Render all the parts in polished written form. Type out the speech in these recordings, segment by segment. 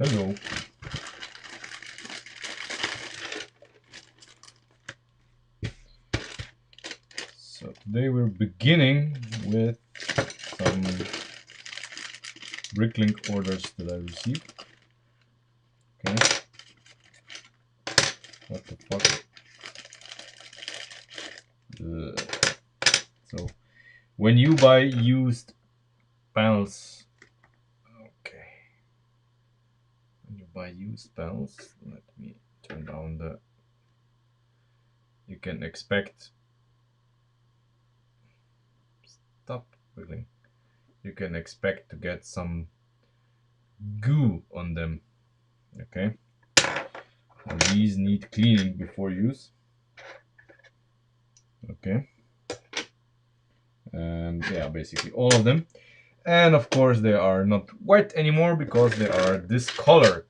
Hello. So today we're beginning with some Bricklink orders that I received. Okay. What the fuck? So when you buy used panels, okay. When you buy used panels, let me turn down the. You can expect. Stop wiggling. You can expect to get some goo on them. Okay. Now these need cleaning before use. Okay. And yeah, basically all of them. And of course they are not white anymore because they are discolored.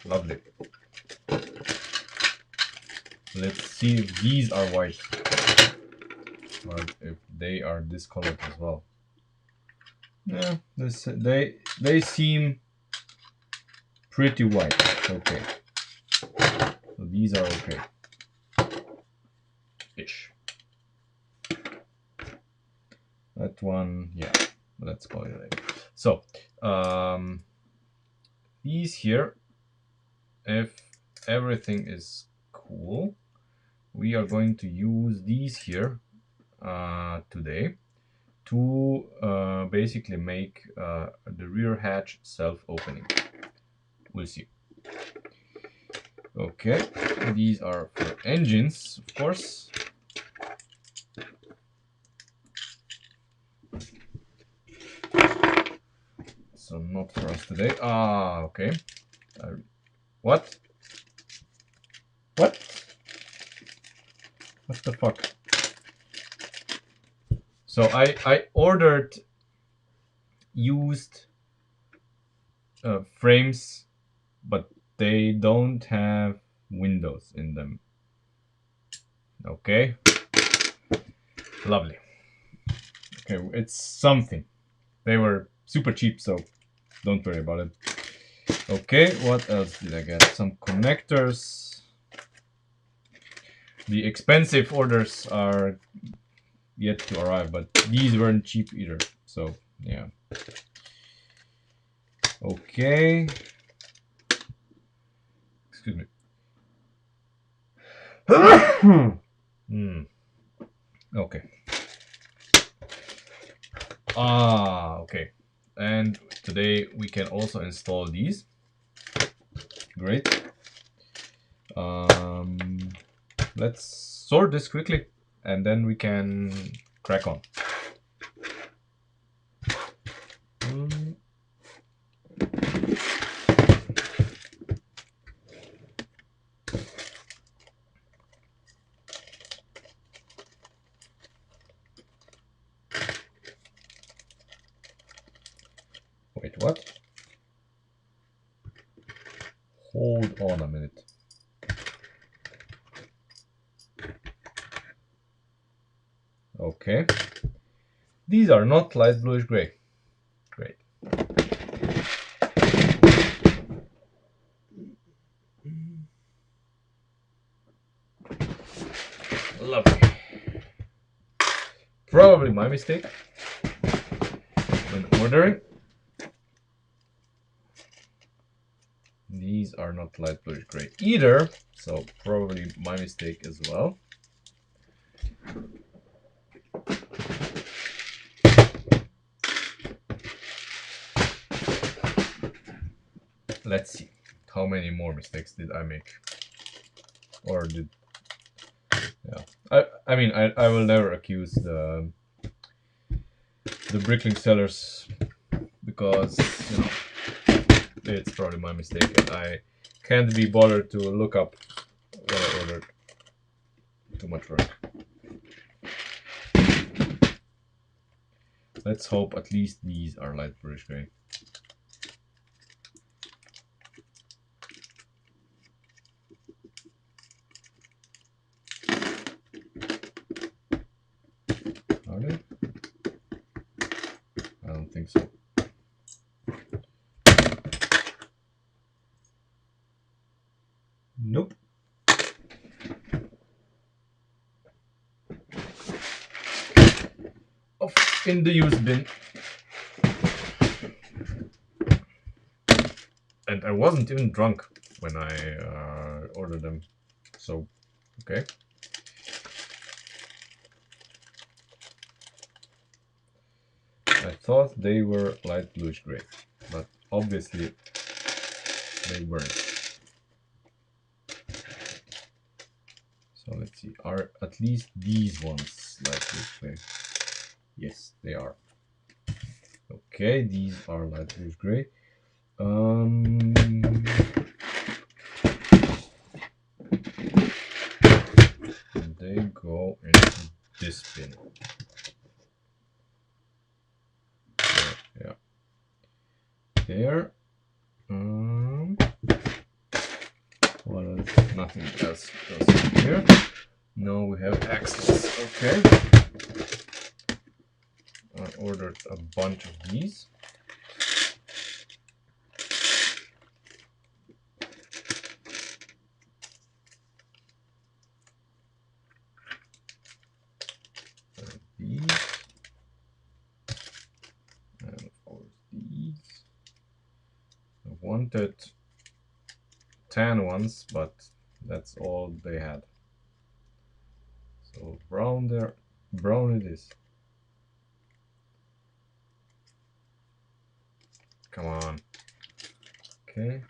Lovely. Let's see if these are white. Or if they are discolored as well. Yeah, they seem pretty white. Okay. So these are okay. Ish. That one, yeah, let's call it like. So, these here, if everything is cool, we are going to use these here today to basically make the rear hatch self-opening. We'll see. Okay, these are for engines, of course. So not for us today. Ah, okay. What? What? What the fuck? So I ordered used frames, but they don't have windows in them. Okay. Lovely. Okay, it's something. They were super cheap, so don't worry about it. Okay, what else did I get? Some connectors. The expensive orders are yet to arrive, but these weren't cheap either. So, yeah. Okay. Excuse me. Okay. Ah, okay. And today we can also install these. Great. Let's sort this quickly and then we can crack on. Wait, what? Hold on a minute. Okay. These are not light bluish gray. Great. Lovely. Probably my mistake when ordering. These are not light bluish gray either, so probably my mistake as well. Let's see. How many more mistakes did I make? Or did... Yeah. I mean, I will never accuse the Bricklink sellers because, you know, it's probably my mistake and I can't be bothered to look up what I ordered. Too much work. Let's hope at least these are light bluish gray. Are they? I don't think so. in the used bin. And I wasn't even drunk when I ordered them. So, okay. I thought they were light bluish gray, but obviously they weren't. So let's see, are at least these ones light bluish gray? Yes, they are. Okay, these are light bluish gray. And they go into this bin. Yeah. There. What else? Nothing else goes in here. Now we have access. Okay. I ordered a bunch of these. These. And of course these. I wanted tan ones, but that's all they had. So brown there. Brown it is. Come on. Okay.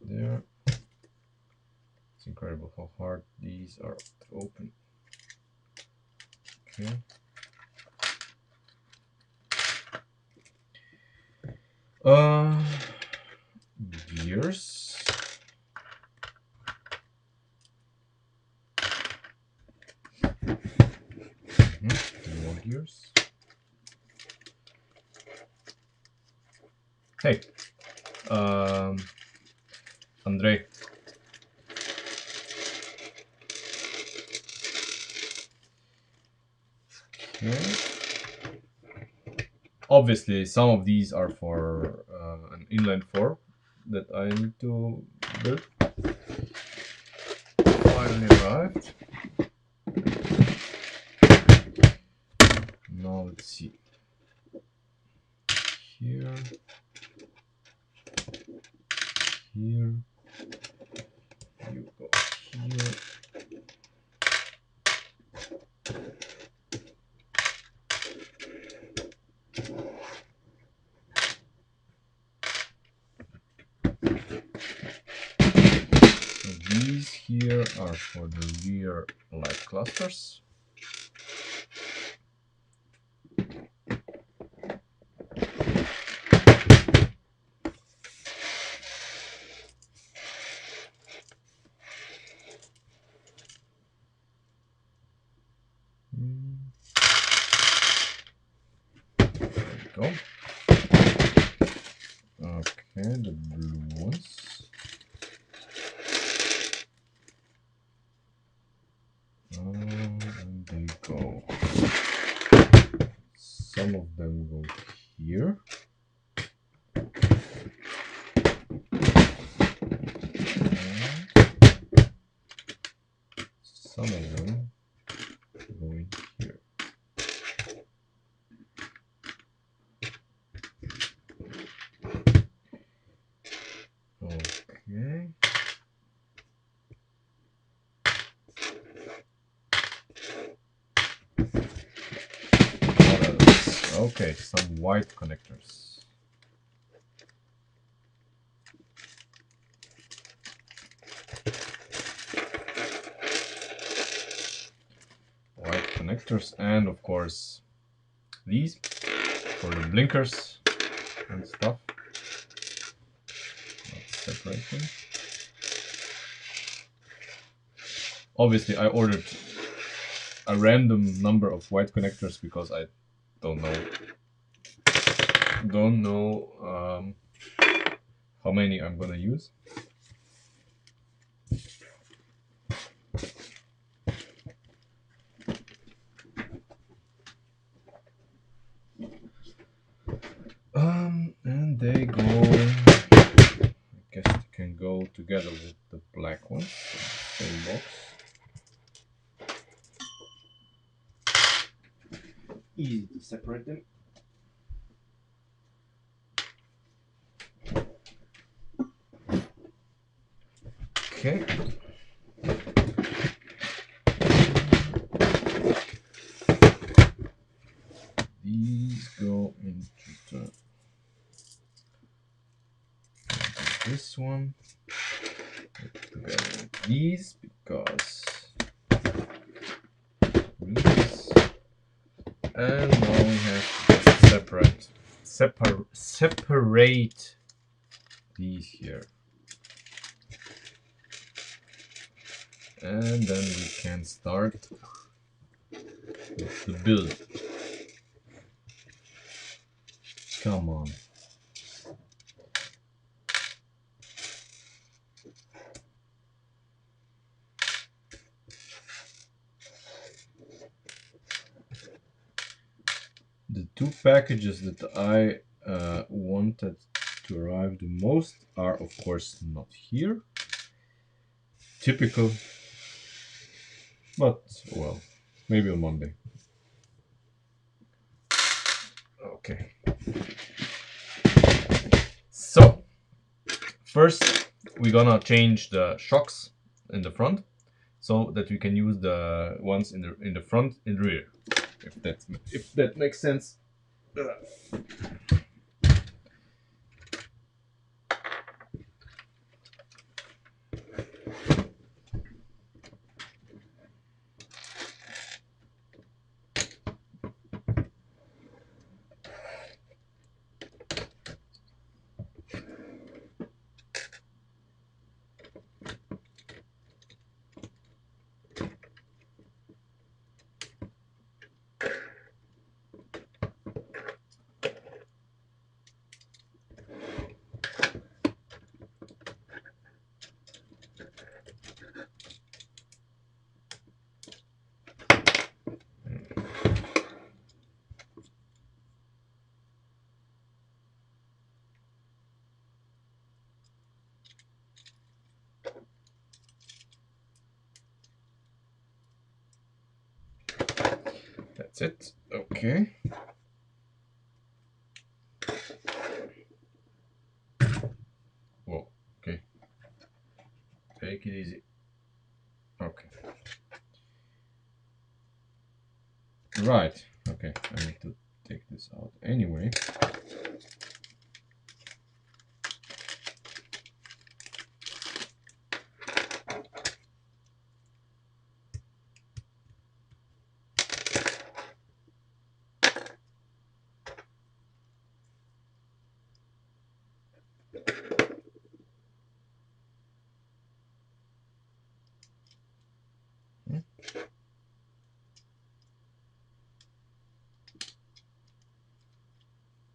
There. It's incredible how hard these are to open. Okay. Gears. More gears. Hey, Andre. Okay. Obviously, some of these are for an inline 4 that I need to build. Finally arrived. Now let's see. Here. Here. You go here. So these here are for the rear light clusters. There we go. Okay, the blue ones. And they go. Some of them go here. Some of them go in here. Okay. What else? Okay, some white connectors. White connectors, and of course these for the blinkers and stuff. Let's separate them. Obviously, I ordered a random number of white connectors because I don't know how many I'm gonna use. And they go, I guess they can go together with the black ones, same box. easy to separate them. Okay. These go into this one. Together with these because these. And now we have to separate these here. And then we can start with the build. Come on. The two packages that I wanted to arrive the most are of course not here. Typical. But well, maybe on Monday. Okay. So first we're gonna change the shocks in the front so that we can use the ones in the front and rear. If that makes sense. That's it. Okay. Whoa. Okay. Take it easy. Okay. Right. Okay. I need to take this out anyway.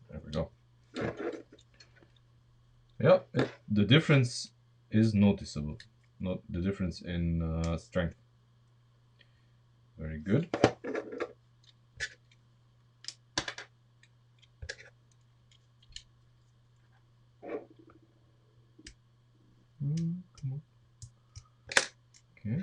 There we go. Yeah, the difference is noticeable. Not the difference in strength. Very good. Come on. Okay.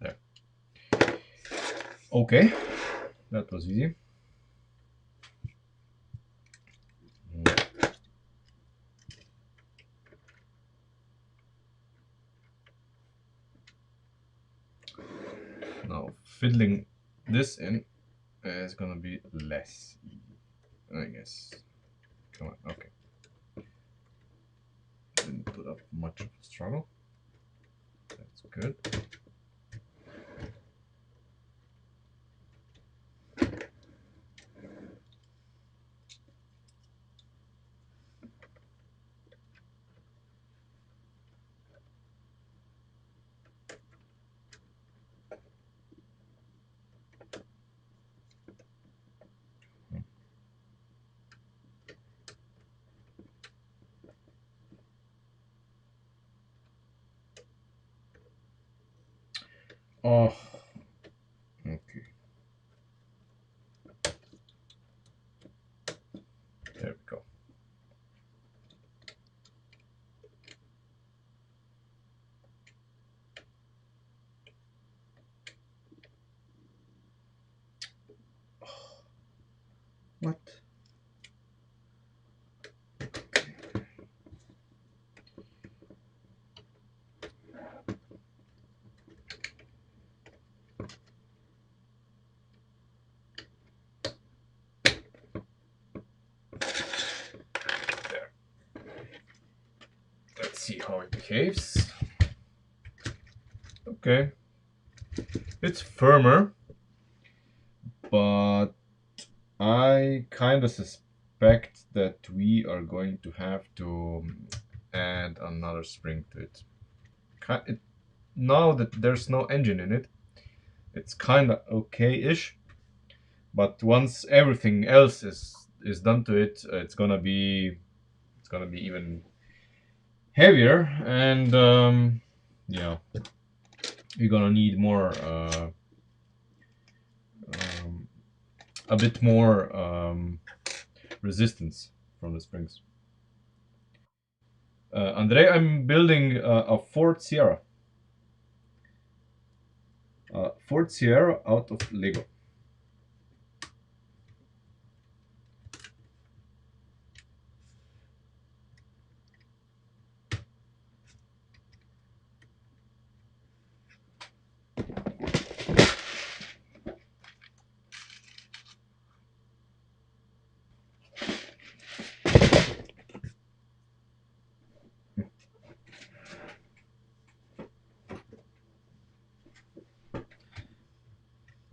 There. Okay. That was easy. Now fiddling this in is gonna be less easy, I guess. Come on, okay. Didn't put up much of a struggle. That's good. Oh, okay. There we go. see how it behaves. Okay, it's firmer, but I kind of suspect that we are going to have to add another spring to it. Now that there's no engine in it, it's kind of okay-ish. But once everything else is done to it, it's gonna be even heavier, and yeah, you're gonna need more, um, a bit more resistance from the springs. Andre, I'm building a Ford Sierra out of Lego.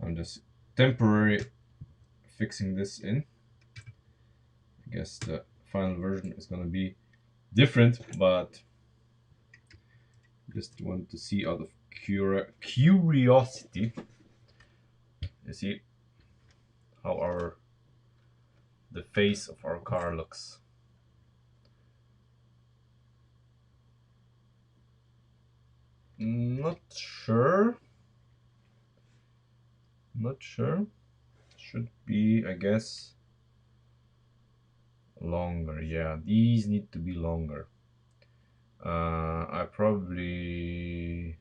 I'm just temporarily fixing this in. I guess the final version is gonna be different, but just want to see out of curiosity. You see how the face of our car looks. Not sure. Not sure. Should be, I guess, longer. Yeah, these need to be longer. I probably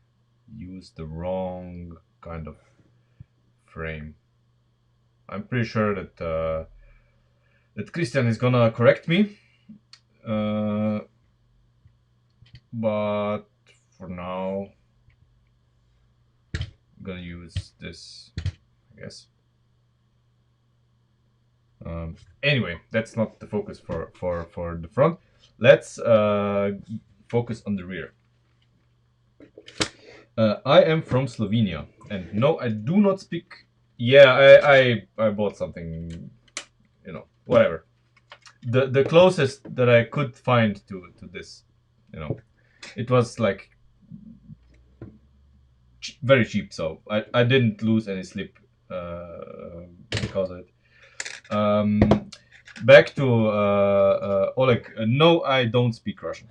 used the wrong kind of frame. I'm pretty sure that Christian is gonna correct me. Uh, but for now, I'm gonna use this, I guess. Anyway, that's not the focus for the front. Let's focus on the rear. I am from Slovenia, and no, I do not speak. Yeah, I bought something, whatever. The closest that I could find to this, it was like very cheap, so I didn't lose any sleep because of it. Back to Oleg. No, I don't speak Russian,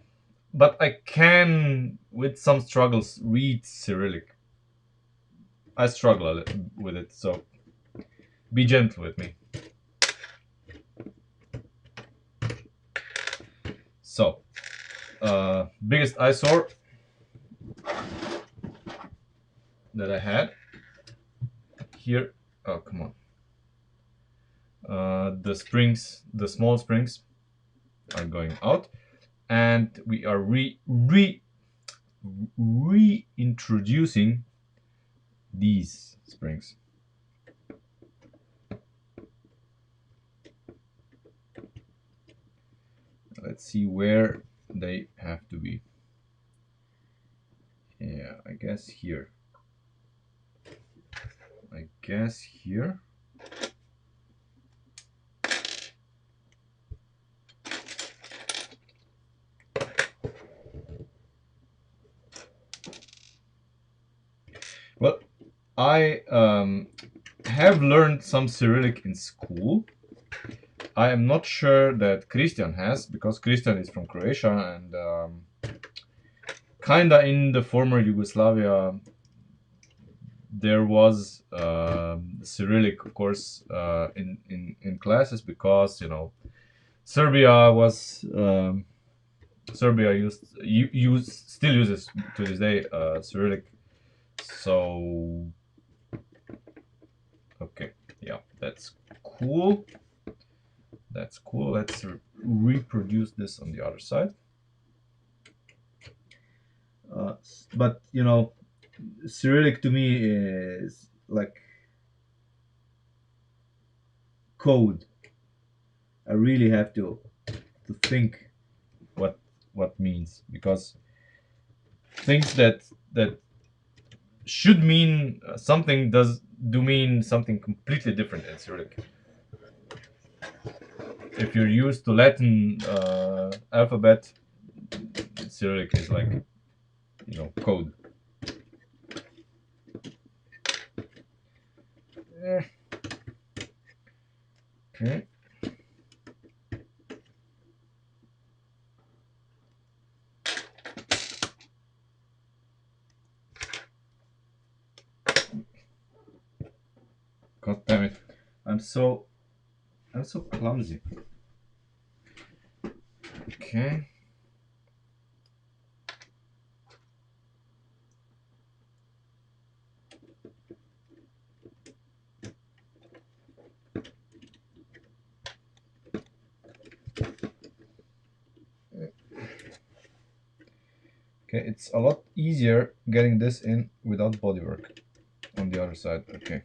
but I can, with some struggles, read Cyrillic. I struggle a little with it, so be gentle with me. So, biggest eyesore that I had here. Oh, come on. The springs, the small springs, are going out, and we are reintroducing these springs. Let's see where they have to be. Yeah, I guess here. I guess here. Well, I have learned some Cyrillic in school. I am not sure that Christian has, because Christian is from Croatia, and kinda in the former Yugoslavia, there was Cyrillic, of course, in classes, because Serbia was Serbia still uses to this day Cyrillic. So okay, yeah, that's cool. That's cool. Let's reproduce this on the other side. But Cyrillic to me is like code. I really have to think what what means, because things that should mean something do mean something completely different in Cyrillic. If you're used to Latin alphabet, Cyrillic is like, you know, code. Okay. God damn it! I'm so clumsy. Okay. Okay, it's a lot easier getting this in without bodywork on the other side. Okay.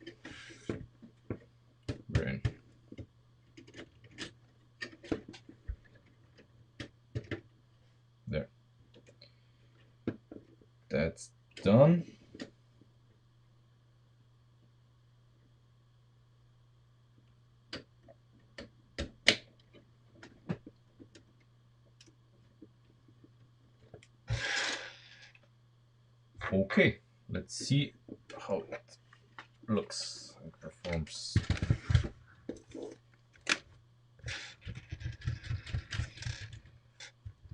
We're in. There. That's done. Okay, let's see how it looks and performs.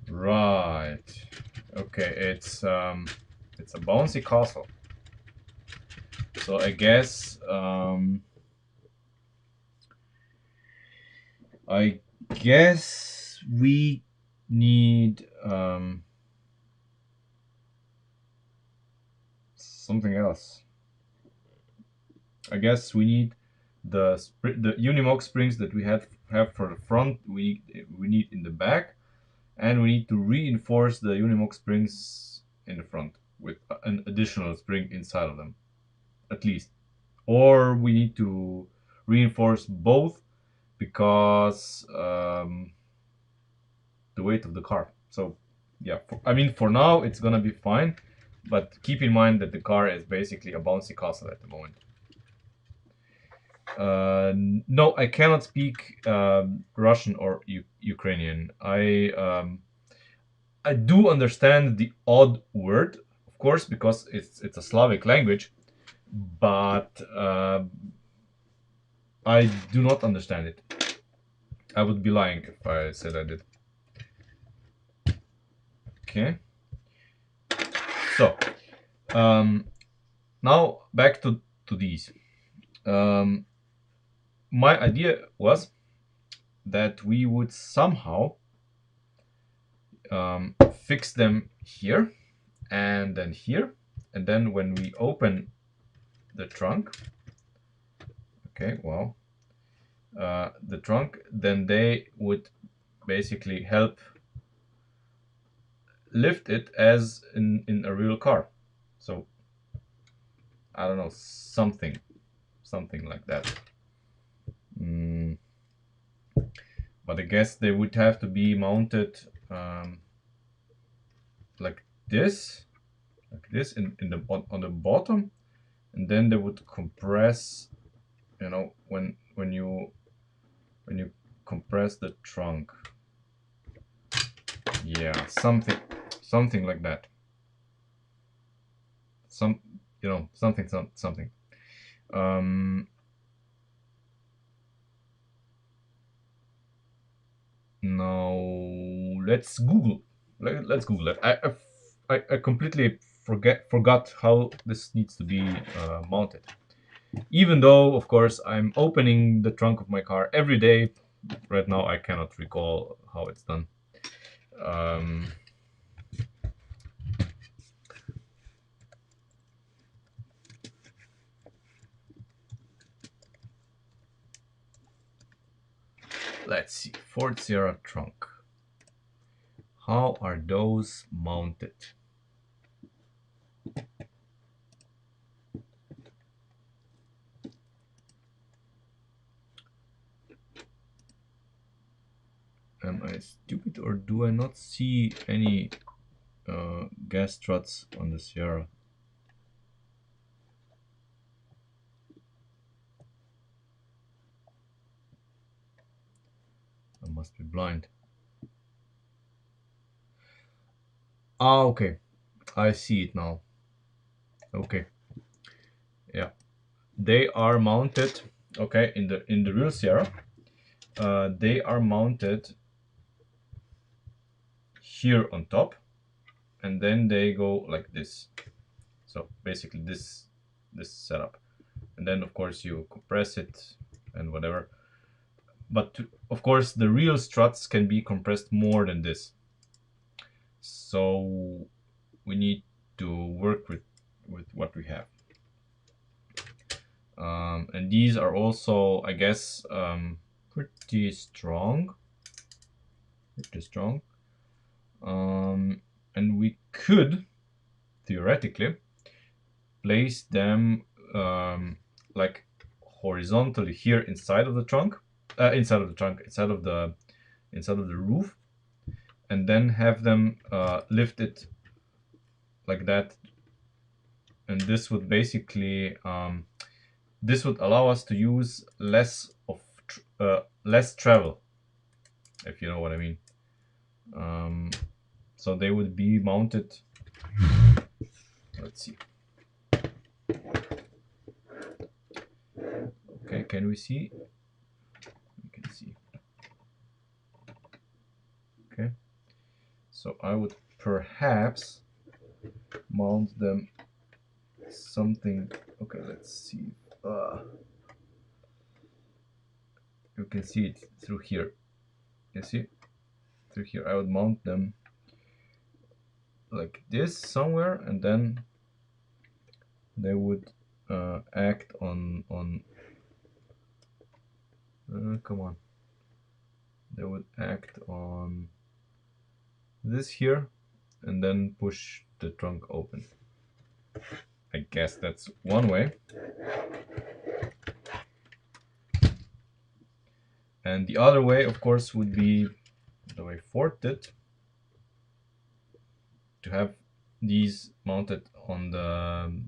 Right. Okay, it's a bouncy castle. So I guess we need something else. I guess we need the Unimog springs that we have for the front. We need in the back, and we need to reinforce the Unimog springs in the front with an additional spring inside of them, at least. Or we need to reinforce both because the weight of the car. So yeah, I mean for now it's gonna be fine, but keep in mind that the car is basically a bouncy castle at the moment. No, I cannot speak Russian or Ukrainian. I do understand the odd word, of course, because it's a Slavic language, but I do not understand it. I would be lying if I said I did. Okay. So now back to these. My idea was that we would somehow fix them here and then here, and then when we open the trunk, okay, well, the trunk, then they would basically help lift it as in a real car. So I don't know, something like that. But I guess they would have to be mounted like this in the on the bottom, and then they would compress, you know, when you compress the trunk. Yeah, something like that. Some, you know, something. Um, Now let's Google. Let's Google it. I completely forgot how this needs to be mounted. Even though, of course, I'm opening the trunk of my car every day. Right now, I cannot recall how it's done. Um, let's see. Ford Sierra trunk. How are those mounted? Am I stupid, or do I not see any gas struts on the Sierra? I must be blind. Ah, okay. I see it now. Okay. Yeah. They are mounted, okay, in the real Sierra. They are mounted here on top, and then they go like this. So basically this setup, and then of course you compress it and whatever. But of course the real struts can be compressed more than this. So we need to work with what we have. And these are also, I guess, pretty strong. Pretty strong. And we could theoretically place them like horizontally here inside of the trunk, inside of the roof, and then have them lifted like that. And this would basically this would allow us to use less travel, if you know what I mean. So they would be mounted. Let's see. Okay, can we see? We can see. Okay. So I would perhaps mount them something. Okay, let's see. You can see it through here. You see? Through here. I would mount them like this somewhere, and then they would act on come on. They would act on this here, and then push the trunk open. I guess that's one way. And the other way, of course, would be the way Ford did, to have these mounted on the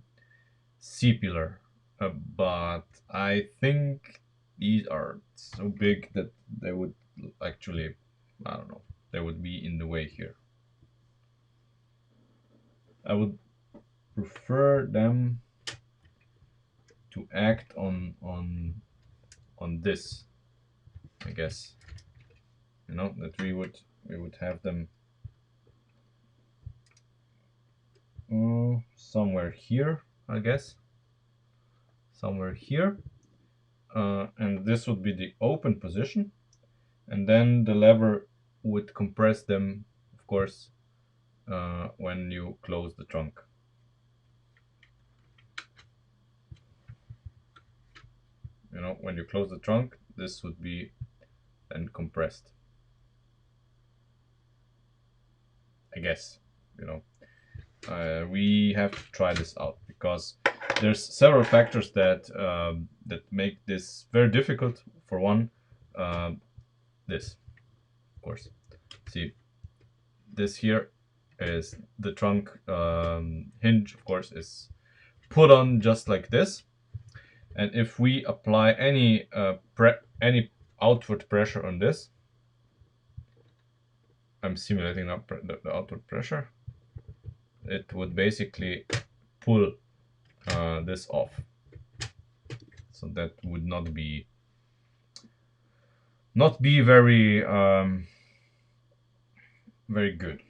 C-pillar. But I think these are so big that they would actually, I don't know, they would be in the way here. I would prefer them to act on this, I guess. You know, that we would have them somewhere here, I guess. Somewhere here. And this would be the open position. And then the lever would compress them, of course, when you close the trunk. You know, when you close the trunk, this would be then compressed. I guess, you know. We have to try this out, because there's several factors that that make this very difficult. For one, this, of course. See, this here is the trunk hinge, of course, is put on just like this, and if we apply any outward pressure on this, I'm simulating now the outward pressure, it would basically pull this off. So that would not be very very good.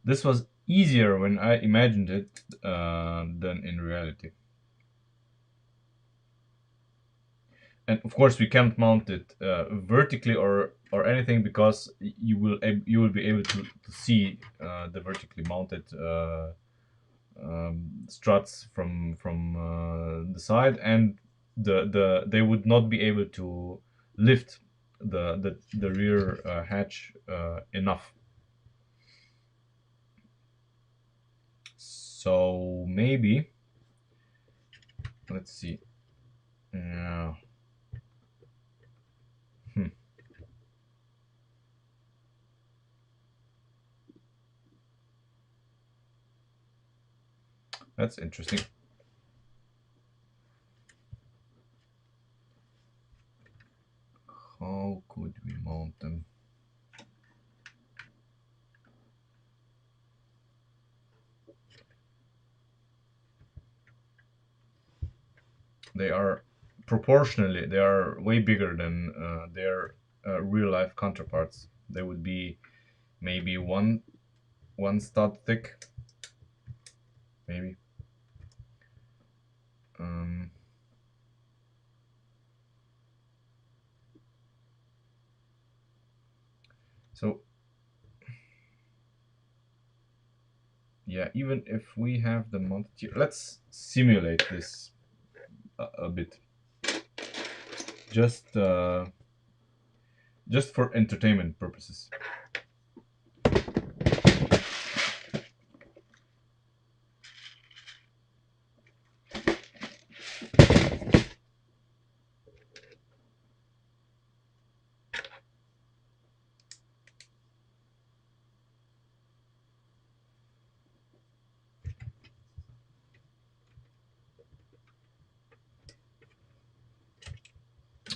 This was easier when I imagined it than in reality. And of course we can't mount it vertically or anything, because you will be able to see the vertically mounted struts from the side, and they would not be able to lift the rear hatch enough. So maybe let's see. Yeah. Hmm. That's interesting. How could we mount them? They are proportionally, they are way bigger than their real life counterparts. They would be maybe one stud thick, maybe. Um, so yeah, even if we have the mounted here, let's simulate this a bit, just uh, just for entertainment purposes.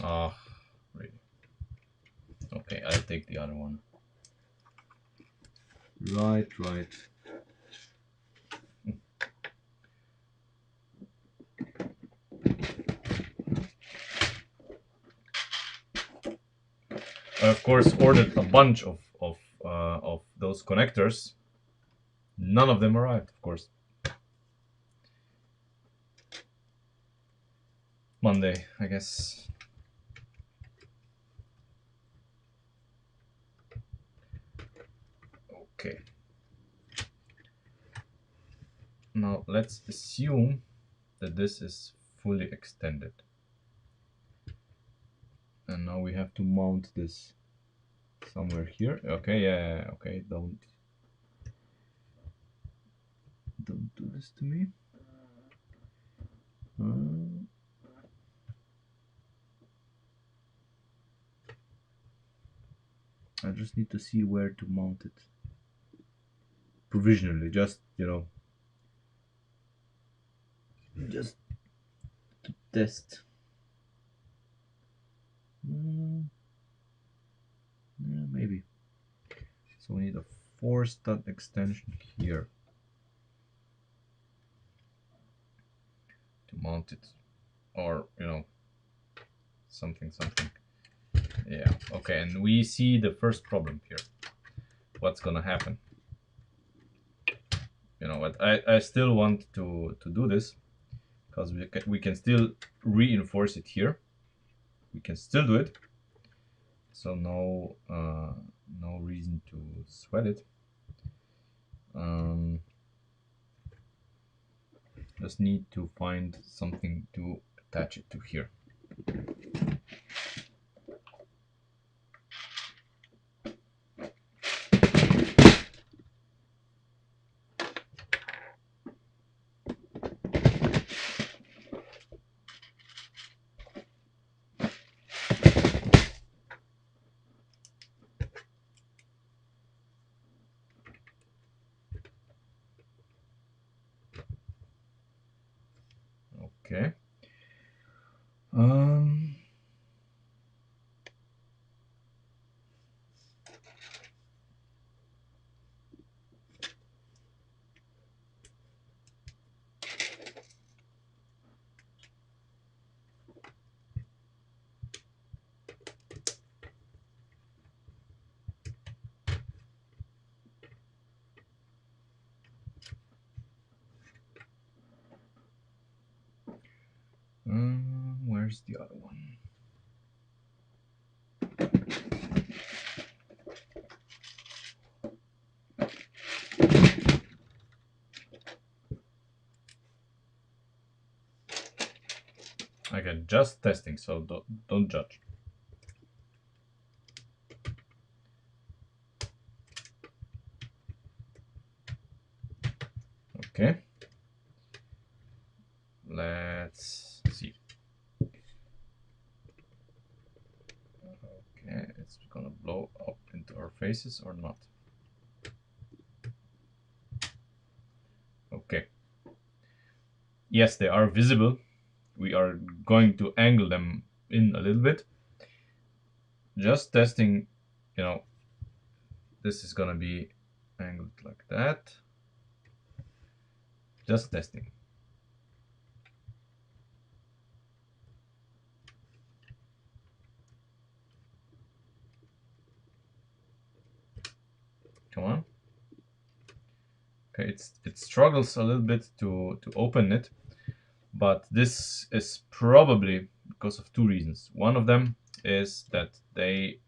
Ah, really? Okay, I'll take the other one. Right, right. I of course ordered a bunch of those connectors. None of them arrived, of course. Monday, I guess. Okay. Now let's assume that this is fully extended. And now we have to mount this somewhere here. Okay, yeah, okay. Don't do this to me. I just need to see where to mount it. Provisionally, just, just to test. Yeah, maybe. So we need a 4-stud extension here to mount it. Or, something. Yeah, okay, and we see the first problem here. What's gonna happen? But I still want to do this because we can still reinforce it here. We can still do it. So no reason to sweat it. Just need to find something to attach it to here. Okay. Where's the other one? Okay, just testing, so don't judge. Okay. Let's faces or not? Okay. Yes, they are visible. We are going to angle them in a little bit. Just testing, you know, this is gonna be angled like that. Just testing. Come on. Okay, it struggles a little bit to open it, but this is probably because of two reasons. One of them is that they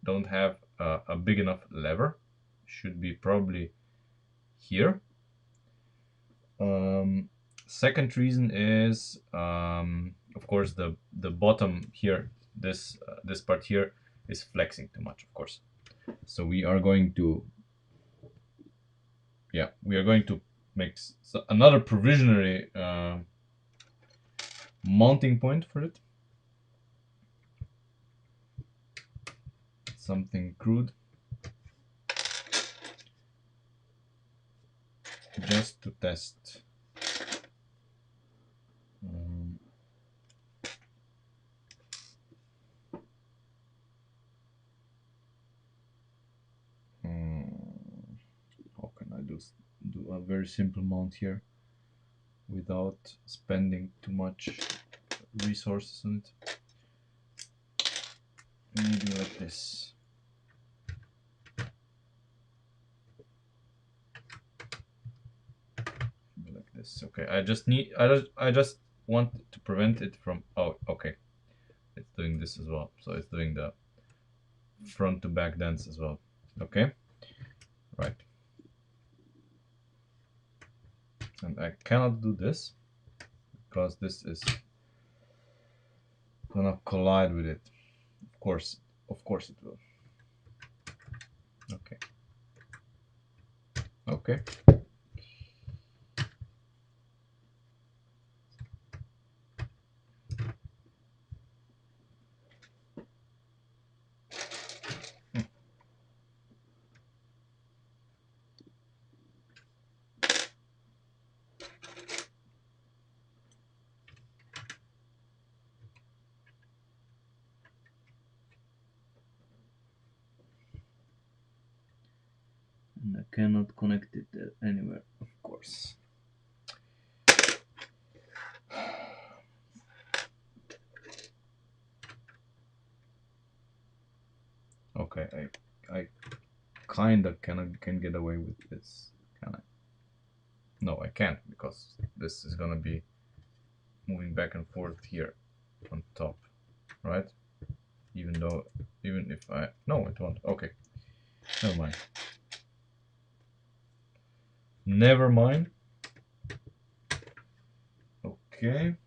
don't have a big enough lever. Should be probably here. Second reason is, of course, the bottom here. This part here is flexing too much, of course. So we are going to, yeah, we are going to make another provisionary mounting point for it. Something crude, just to test. How can I do a very simple mount here without spending too much resources on it? Maybe like this. Maybe like this. Okay, I just want to prevent it from. Oh, okay. It's doing this as well. So it's doing the front to back dance as well. Okay. Right. And I cannot do this because this is gonna collide with it. Of course it will. Okay. Okay. And I cannot connect it anywhere, of course. Okay, I kinda can get away with this, can I? No, I can't, because this is gonna be moving back and forth here on top, right? Even if I, no, it won't. Okay, never mind. Never mind. Okay.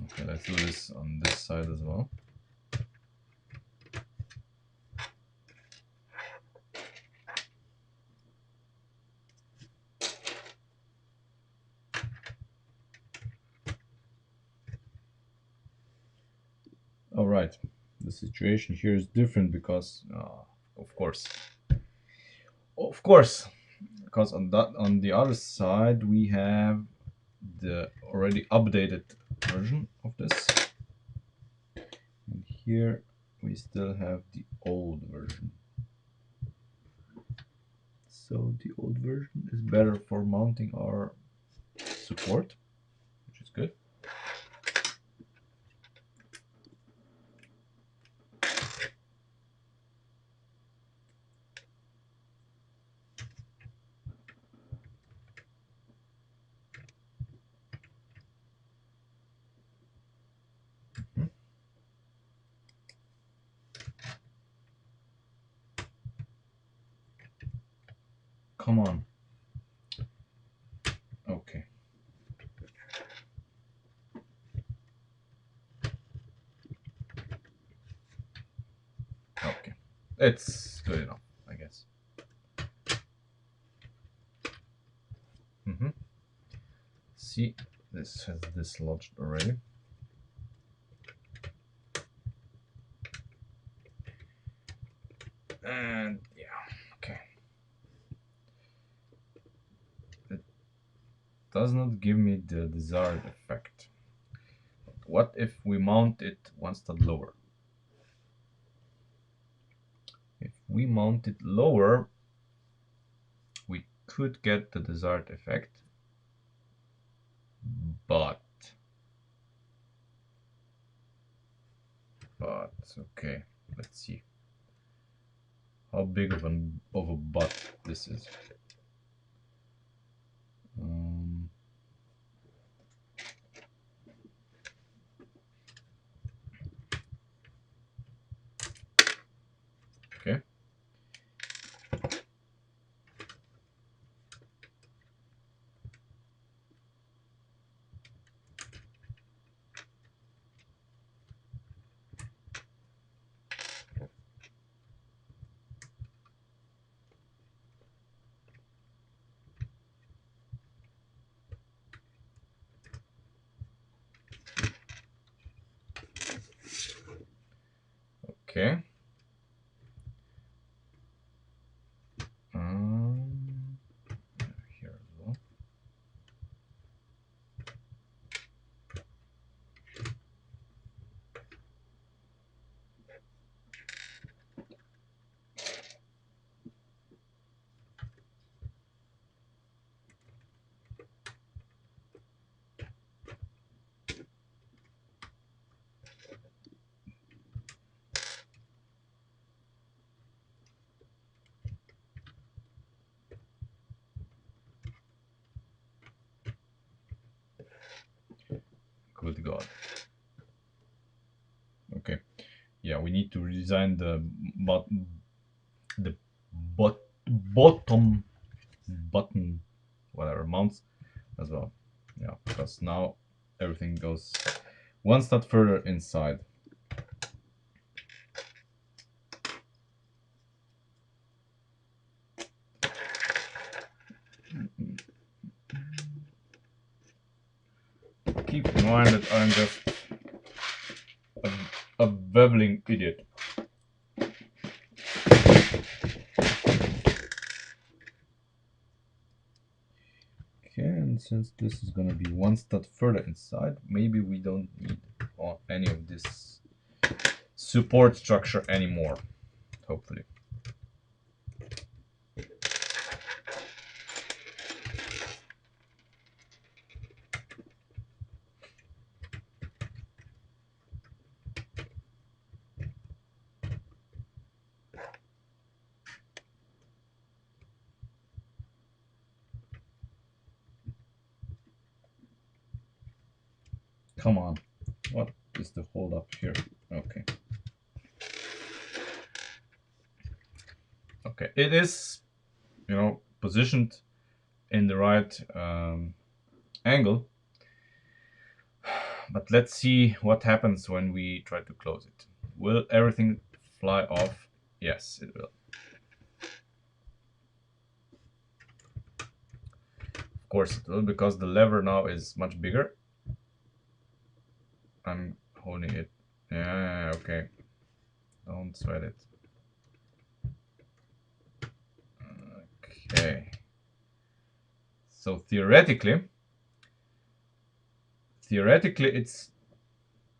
Okay, let's do this on this side as well. All right, the situation here is different because, of course, because on the other side we have the already updated version of this, and here we still have the old version. So the old version is better for mounting our support, which is good. Come on. Okay. it's good enough, I guess. See, this has dislodged already. And yeah, okay. It does not give me the desired effect. What if we mount it one step lower? If we mount it lower, we could get the desired effect, but okay, let's see how big of a butt this is. Okay. Okay. Here as well. Good God. Okay. Yeah, we need to redesign the bottom button, whatever, mounts as well. Yeah, because now everything goes one step further inside. Keep in mind that I'm just a babbling idiot. Okay, and since this is gonna be one step further inside, maybe we don't need any of this support structure anymore, hopefully. Come on, what is the hold up here? Okay. Okay, it is, positioned in the right angle, but let's see what happens when we try to close it. Will everything fly off? Yes, it will. Of course it will, because the lever now is much bigger. I'm holding it. Yeah, okay. Don't sweat it. Okay. So theoretically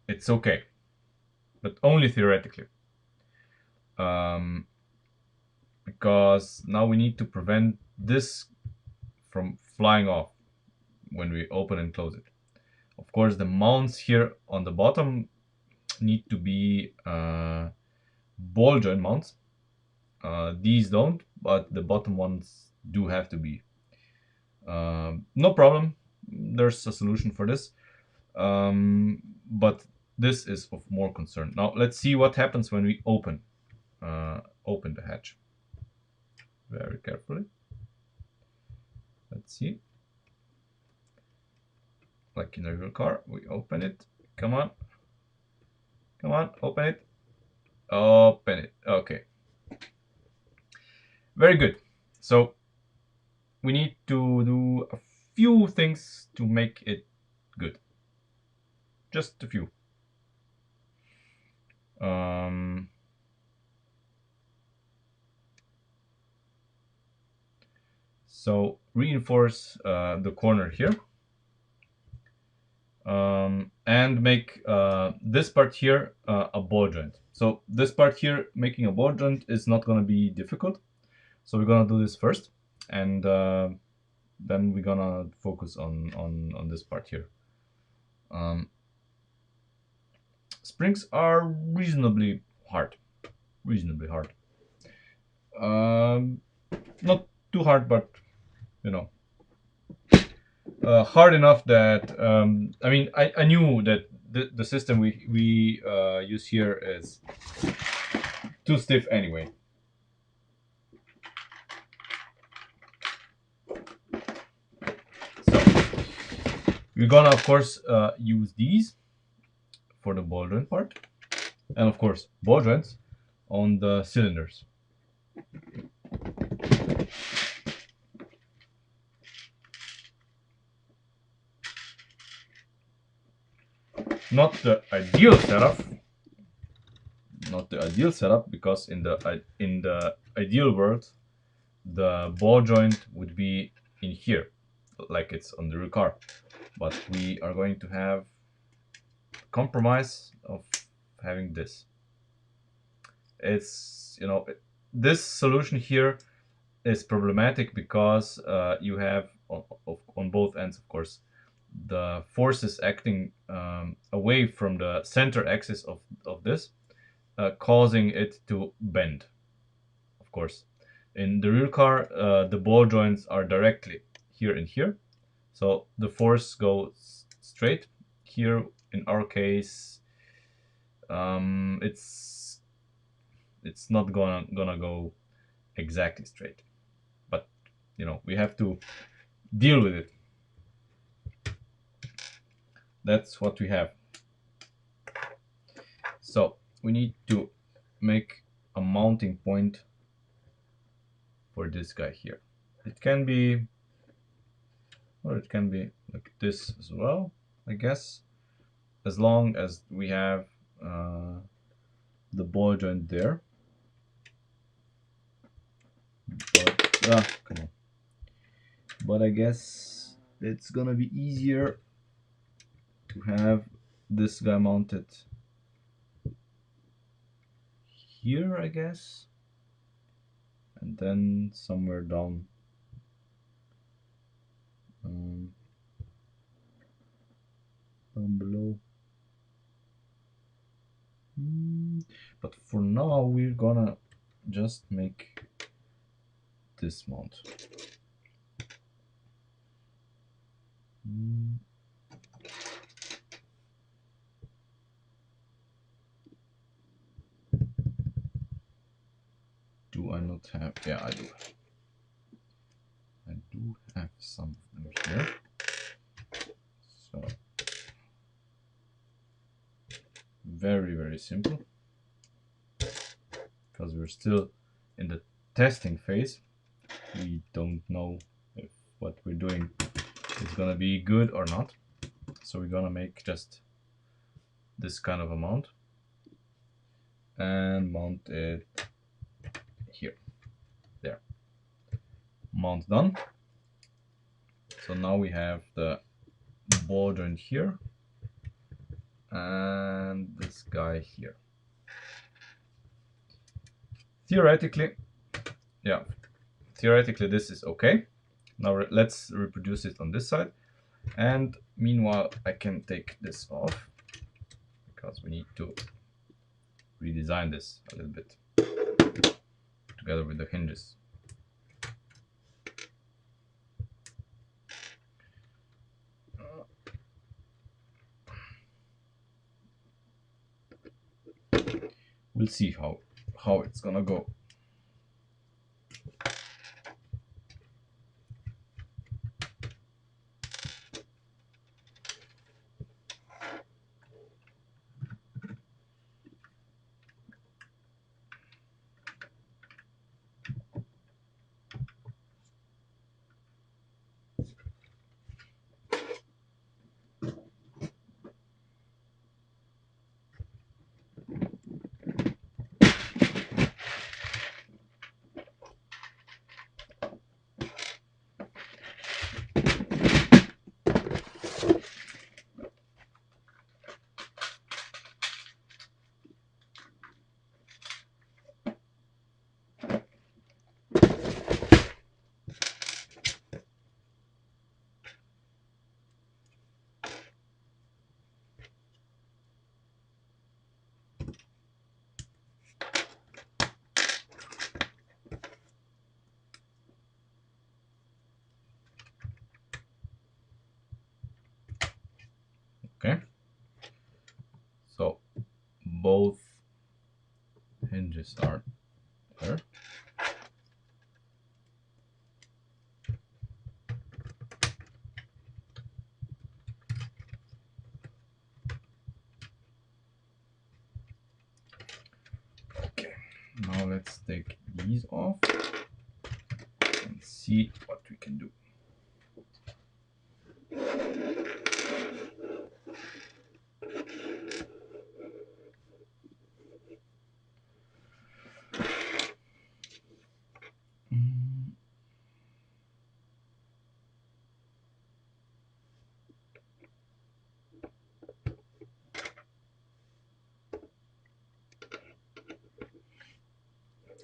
it's okay, but only theoretically. Because now we need to prevent this from flying off when we open and close it. Of course, the mounts here on the bottom need to be ball joint mounts. These don't, but the bottom ones do have to be. No problem. There's a solution for this. But this is of more concern. Now let's see what happens when we open the hatch. Very carefully. Let's see. Like in a real car, we open it. Come on. Come on, open it. Open it. Okay. Very good. So we need to do a few things to make it good. Just a few. So reinforce the corner here. And make this part here a ball joint. So this part here, making a ball joint is not going to be difficult. So we're going to do this first, and then we're going to focus on this part here. Springs are reasonably hard. Not too hard, but you know, hard enough that I mean, I knew that the system we use here is too stiff anyway. So we're gonna of course use these for the ball joint part, and of course ball joints on the cylinders. Not the ideal setup. Not the ideal setup, because in the ideal world, the ball joint would be in here, like it's on the rear car. But we are going to have compromise of having this. It's, you know, this solution here is problematic because you have on both ends, of course, the forces acting away from the center axis of this, causing it to bend. Of course, in the rear car, the ball joints are directly here and here, so the force goes straight. Here, in our case, it's not gonna go exactly straight, but you know, we have to deal with it. That's what we have. So we need to make a mounting point for this guy here. It can be, or it can be like this as well, I guess, as long as we have the ball joint there. But come on. But I guess it's gonna be easier to have this guy mounted here, I guess, and then somewhere down down below. But for now, we're gonna just make this mount. Do I not have? Yeah, I do. I do have some of them here. So very, very simple, because we're still in the testing phase. We don't know if what we're doing is gonna be good or not. So we're gonna make just this kind of a mount and mount it here. There. Mount done. So now we have the ball joint here and this guy here. Theoretically, yeah, theoretically this is okay. Now let's reproduce it on this side, and meanwhile I can take this off because we need to redesign this a little bit together with the hinges. We'll see how it's gonna go. Okay, so both hinges are there. Okay, now let's take these off and see what we can do.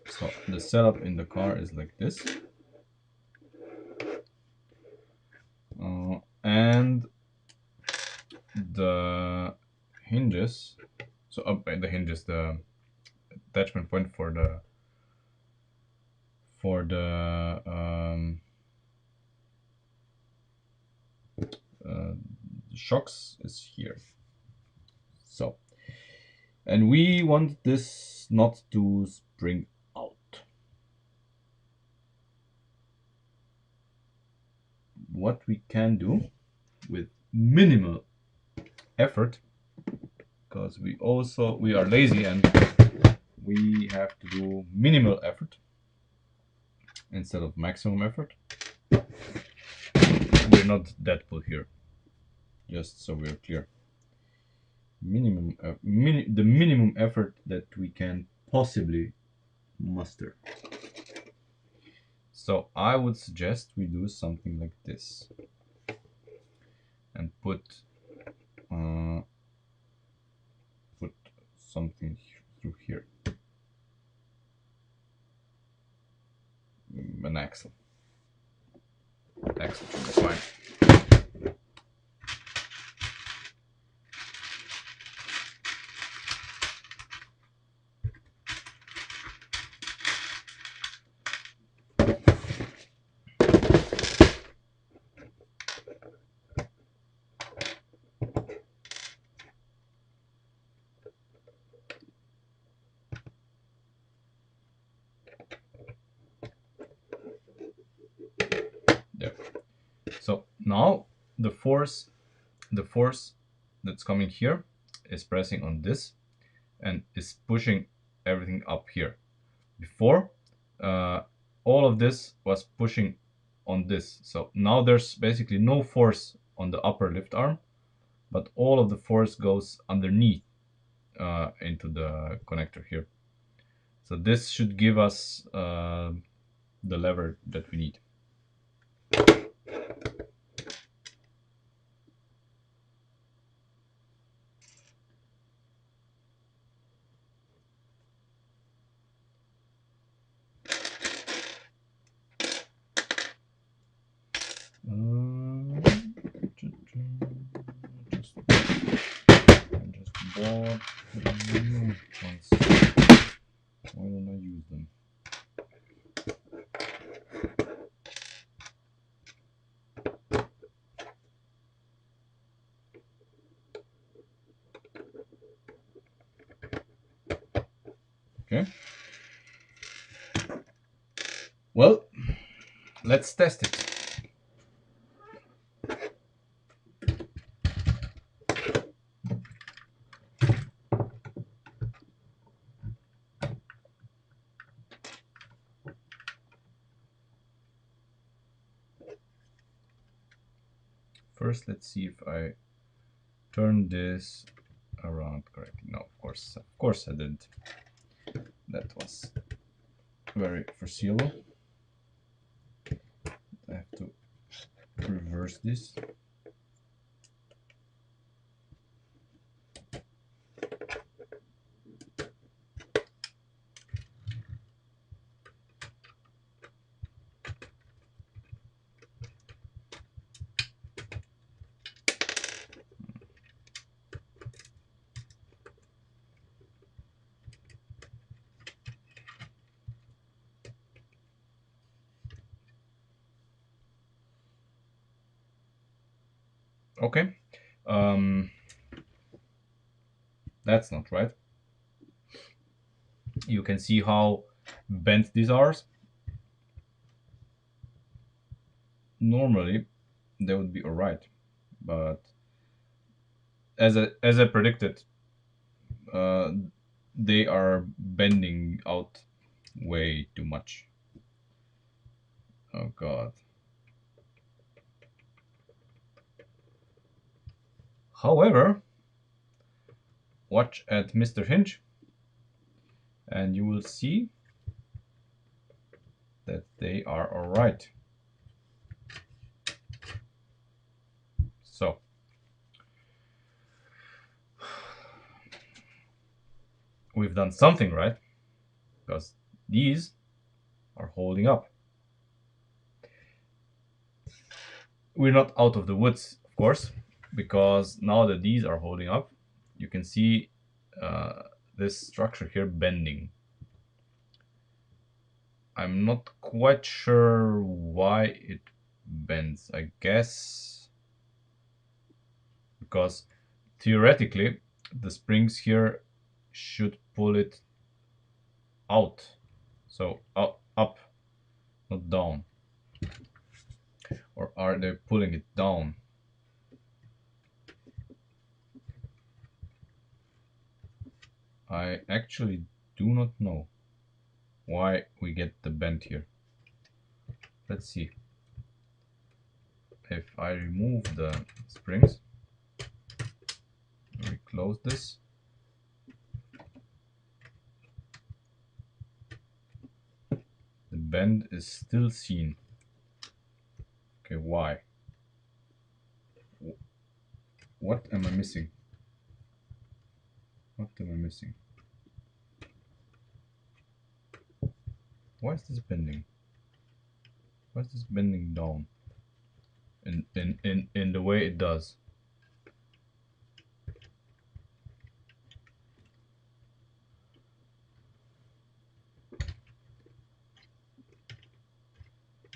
So the setup in the car is like this, and the hinges. So the hinges, the attachment point for the uh, shocks is here. So, and we want this not to spring out. What we can do with minimal effort, because we are lazy and we have to do minimal effort instead of maximum effort. We're not Deadpool here, just so we're clear. The minimum effort that we can possibly muster. So I would suggest we do something like this and put something through here, an axle. Axle should be fine. There. So now the force that's coming here is pressing on this and is pushing everything up here. Before, all of this was pushing on this. So now there's basically no force on the upper lift arm, but all of the force goes underneath into the connector here. So this should give us the lever that we need. Just bought new ones. Why don't I use them? Okay. Well, let's test it. First, let's see if I turn this around correctly. No, of course I didn't. That was very foreseeable. I have to reverse this. Okay. That's not right. You can see how bent these are. Normally, they would be alright, but as I predicted, uh, they are bending out way too much. Oh god. However, watch at Mr. Hinge and you will see that they are alright. So, we've done something right because these are holding up. We're not out of the woods, of course, because now that these are holding up, you can see uh, this structure here bending. I'm not quite sure why it bends. I guess because theoretically the springs here should pull it out. So up, not down. Or are they pulling it down? I actually do not know why we get the bend here. Let's see. If I remove the springs, we close this. The bend is still seen. Okay, why? What am I missing? What am I missing? Why is this bending? Why is this bending down? In the way it does.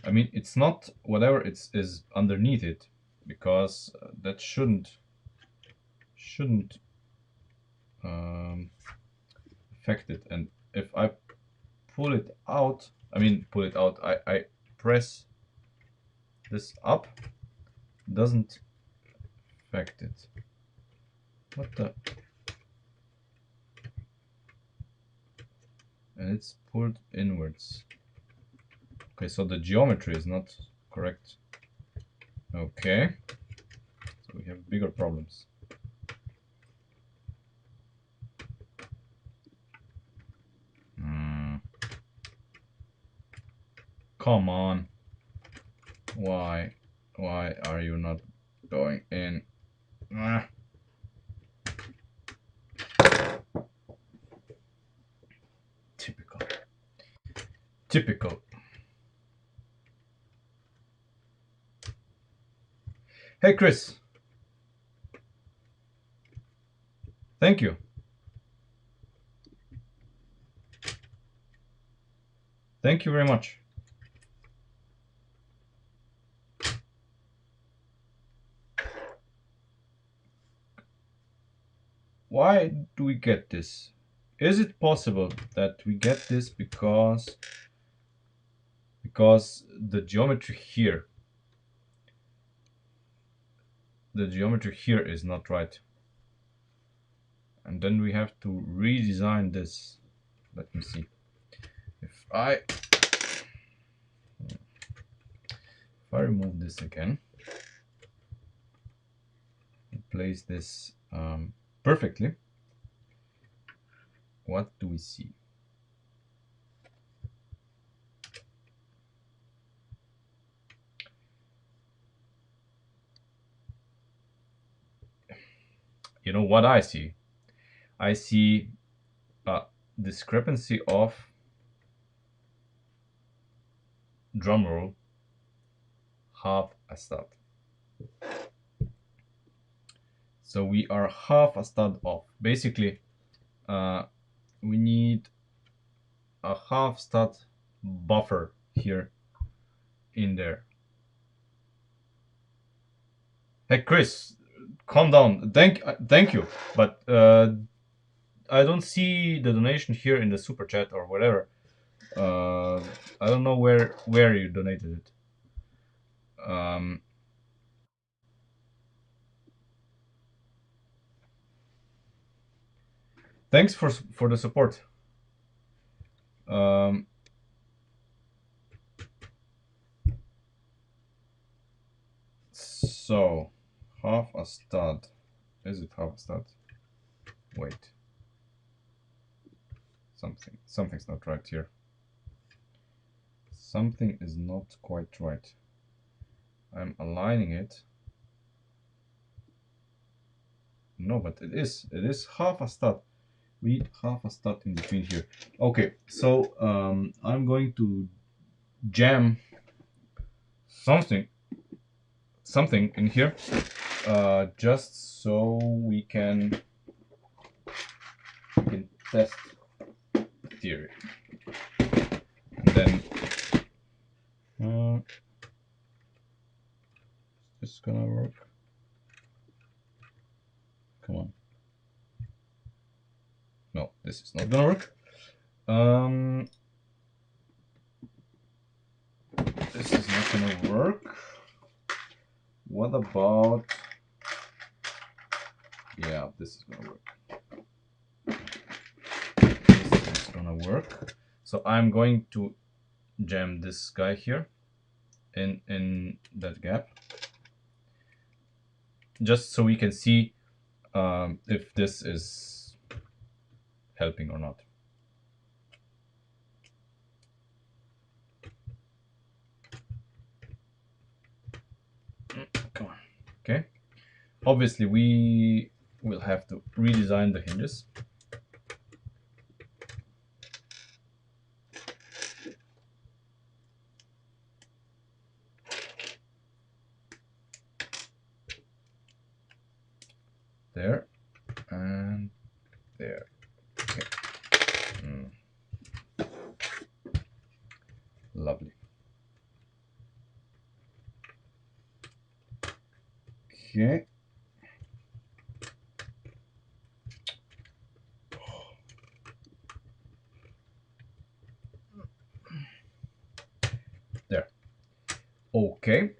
I mean, it's not whatever is underneath it, because that shouldn't affect it. And if I pull it out, I press this up, doesn't affect it. What the? And it's pulled inwards. Okay, so the geometry is not correct. Okay, so we have bigger problems. Come on. Why are you not going in? Typical. Typical. Hey, Chris. Thank you. Thank you very much. Why do we get this? Is it possible that we get this because the geometry here is not right? And then we have to redesign this. Let me see. If I remove this again, and place this perfectly, what do we see? You know what I see? I see a discrepancy of, drumroll, half a stud. So we are half a stud off. Basically, we need a half stud buffer here in there. Hey Chris, calm down. Thank you, but don't see the donation here in the super chat or whatever. I don't know where you donated it. Thanks for the support. So half a stud. Is it half a stud? Wait. Something's not right here. Something is not quite right. I'm aligning it. No, but it is half a stud. We need half a stud in between here. Okay, so I'm going to jam something in here, just so we can test the theory. And then is this gonna work? Come on. No, this is not gonna work. This is not gonna work. What about... Yeah, this is gonna work. This is gonna work. So I'm going to jam this guy here in that gap, just so we can see if this is helping or not. Come on. Okay. Obviously, we will have to redesign the hinges. There and there. Okay. Lovely. Okay. There. Okay.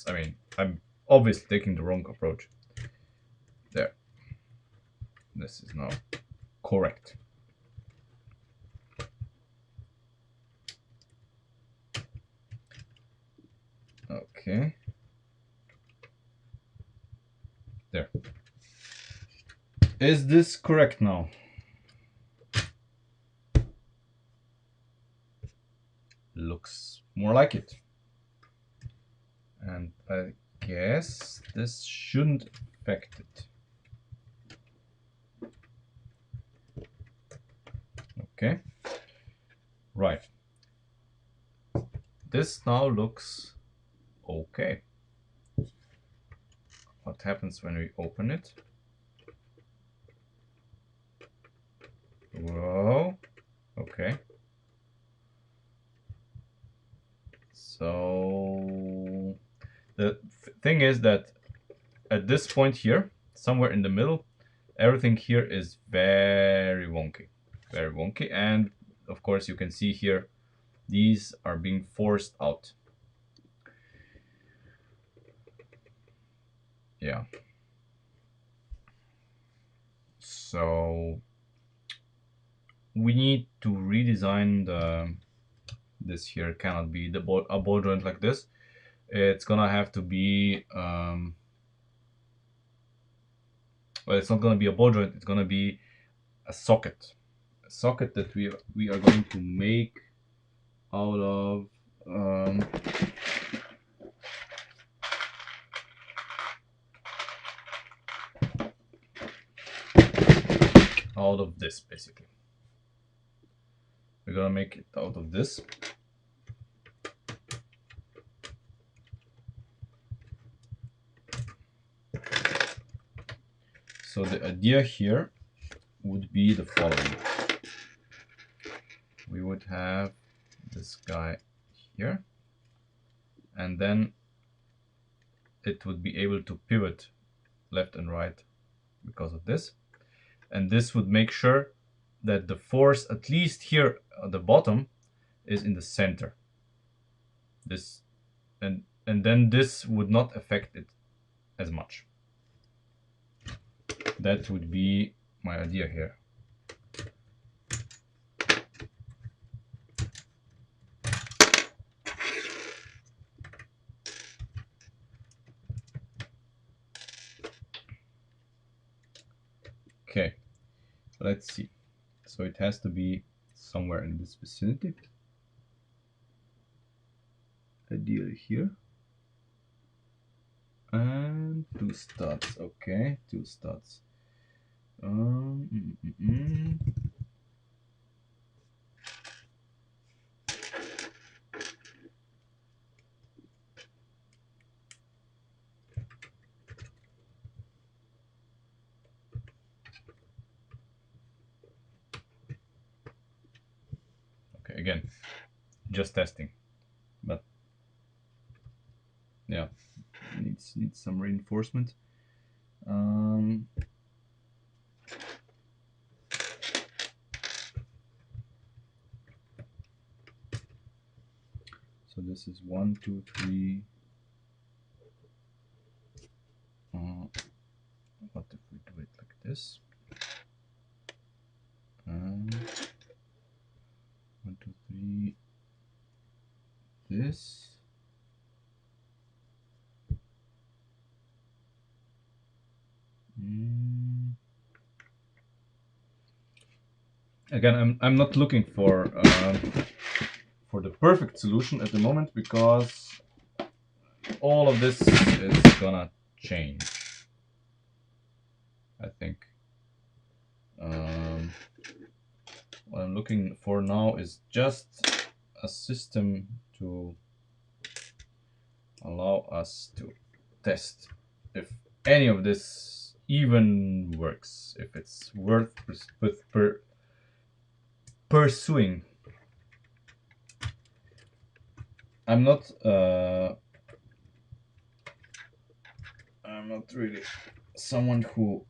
I mean, I'm obviously taking the wrong approach. There. This is now correct. Okay. There. Is this correct now? Looks more like it. And I guess this shouldn't affect it. Okay. Right. This now looks okay. What happens when we open it? Whoa. Okay. So the thing is that at this point here, somewhere in the middle, everything here is very wonky. Very wonky. And of course you can see here, these are being forced out. Yeah. So we need to redesign this here. Cannot be a ball joint like this. It's gonna have to be well, it's not gonna be a ball joint, it's gonna be a socket. A socket that we are going to make out of this, basically. We're gonna make it out of this. So the idea here would be the following. We would have this guy here. and then it would be able to pivot left and right because of this. And this would make sure that the force, at least here at the bottom, is in the center. This and then this would not affect it as much. That would be my idea here. Okay, let's see. So it has to be somewhere in this vicinity. Ideally here. And 2 studs. Okay, 2 studs. Okay, again, just testing, but yeah, needs some reinforcement. So this is 1, 2, 3. What if we do it like this? 1, 2, 3. This. Again, I'm not looking for the perfect solution at the moment, because all of this is gonna change, I think. What I'm looking for now is just a system to allow us to test if any of this even works, if it's worth pursuing. I'm not really someone who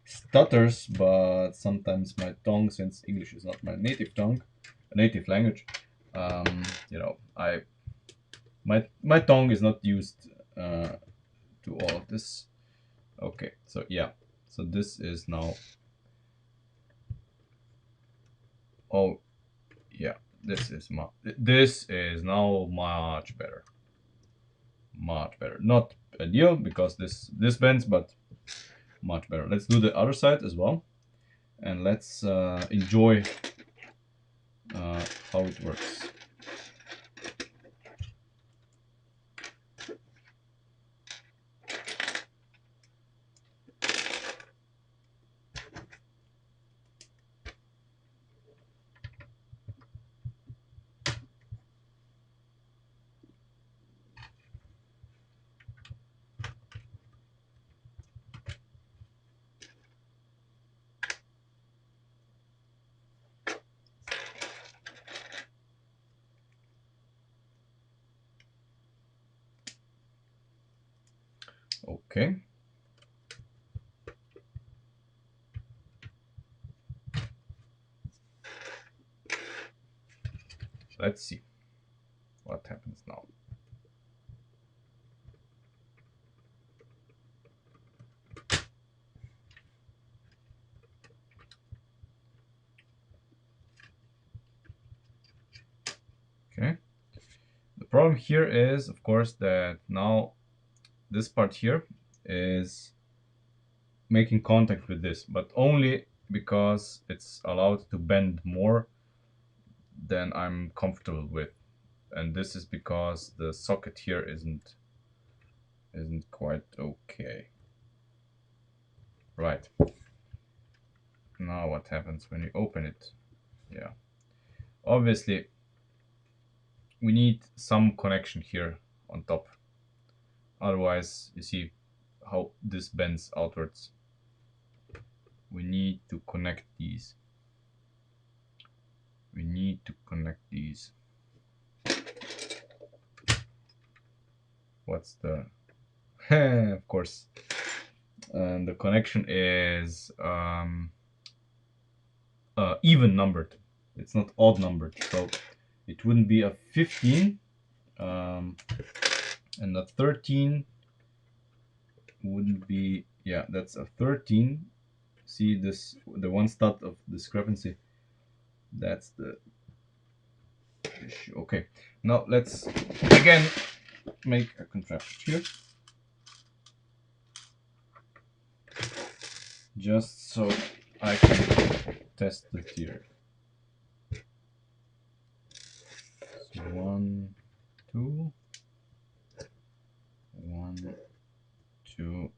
stutters, but sometimes my tongue, since English is not my native tongue, native language, you know, my tongue is not used to all of this. Okay, so yeah, so this is now. Oh, yeah, this is now much better. Much better. Not ideal because this bends, but much better. Let's do the other side as well, and let's enjoy how it works. Okay. Let's see what happens now. Okay. The problem here is, of course, that now this part here is making contact with this, but only because it's allowed to bend more than I'm comfortable with. And this is because the socket here isn't quite okay. Right. Now what happens when you open it? Yeah. Obviously, we need some connection here on top. Otherwise, you see how this bends outwards. We need to connect these. We need to connect these. What's the of course, and the connection is even numbered. It's not odd numbered, so it wouldn't be a 15, and a 13 wouldn't be, yeah, that's a 13. See this, the one stud of discrepancy, that's the issue. Okay, now let's again make a contraption here, just so I can test the theory. So 1, 2, 1, 2,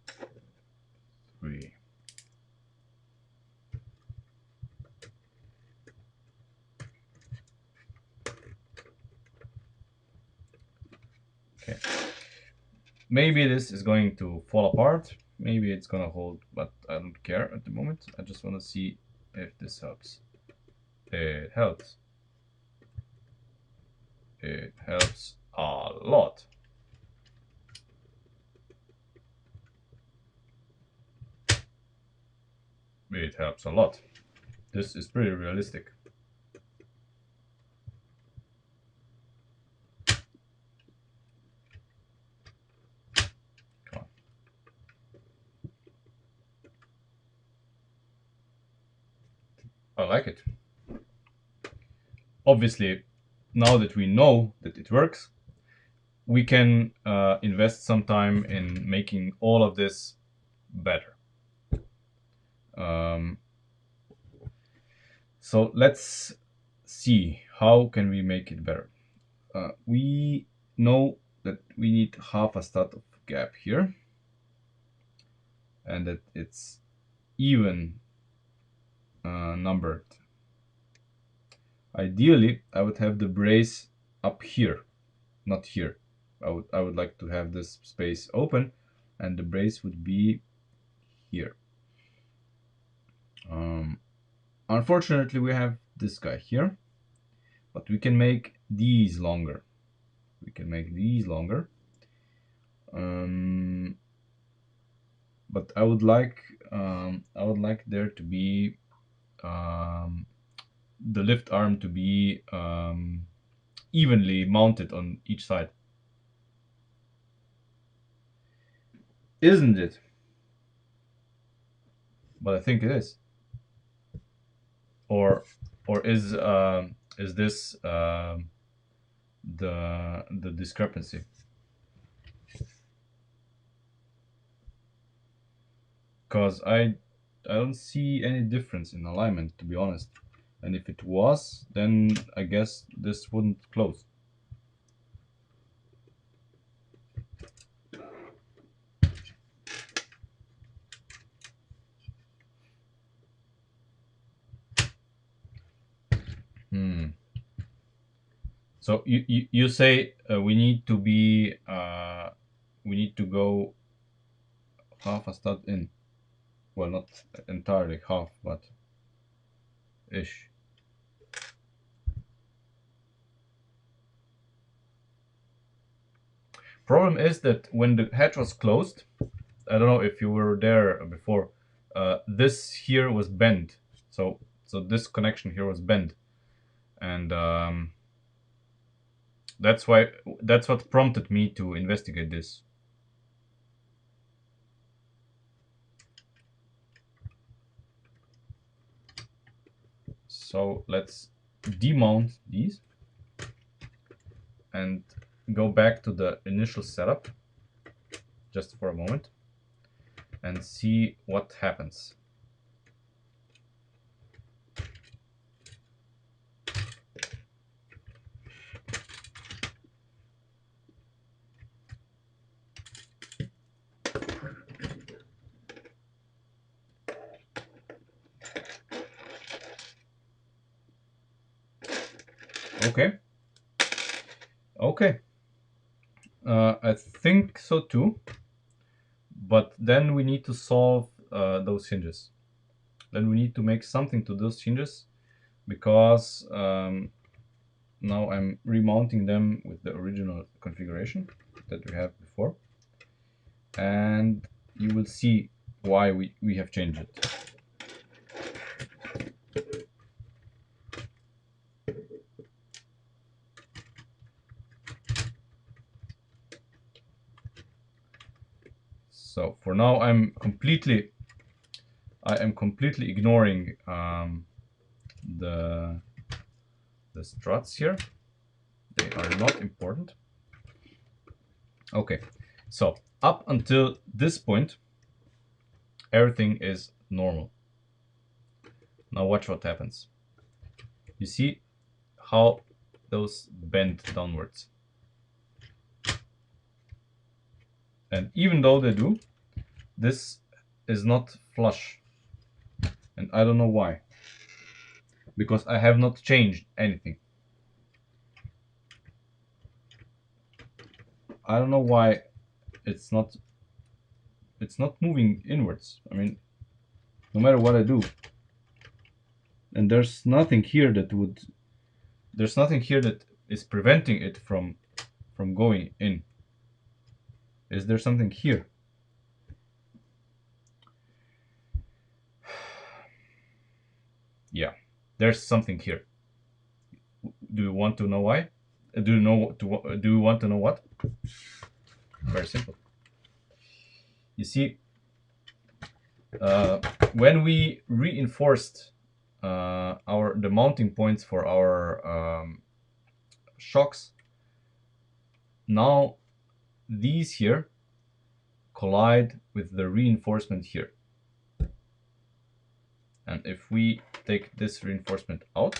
3. Okay. Maybe this is going to fall apart. Maybe it's gonna hold, but I don't care at the moment. I just want to see if this helps. It helps. It helps a lot. It helps a lot. This is pretty realistic. Come on. I like it. Obviously, now that we know that it works, we can invest some time in making all of this better. So let's see, how can we make it better? We know that we need half a stud of gap here, and that it's even numbered. Ideally, I would have the brace up here, not here. I would like to have this space open, and the brace would be here. Unfortunately, we have this guy here, but we can make these longer. We can make these longer. But I would like there to be the lift arm to be evenly mounted on each side. Isn't it? But I think it is. Or is this the discrepancy? Because I don't see any difference in alignment, to be honest. And if it was, then I guess this wouldn't close. So you say we need to be we need to go half a stud in. Well, not entirely half, but ish. Problem is that when the hatch was closed, I don't know if you were there before, this here was bent. So this connection here was bent, and that's what prompted me to investigate this. So let's demount these and go back to the initial setup just for a moment and see what happens. Okay. I think so too. But then we need to solve those hinges. Then we need to make something to those hinges, because now I'm remounting them with the original configuration that we have before. before, and you will see why we have changed it. So for now, I am completely ignoring the struts here. They are not important. Okay, so up until this point, everything is normal. Now watch what happens. You see how those bend downwards. And even though they do, this is not flush. And I don't know why. Because I have not changed anything. I don't know why it's not moving inwards. I mean, no matter what I do. And there's nothing here that is preventing it from going in. Is there something here? Yeah, there's something here. Do you want to know why? Do you want to know what? Very simple. You see, when we reinforced the mounting points for our shocks, now these here collide with the reinforcement here. And if we take this reinforcement out,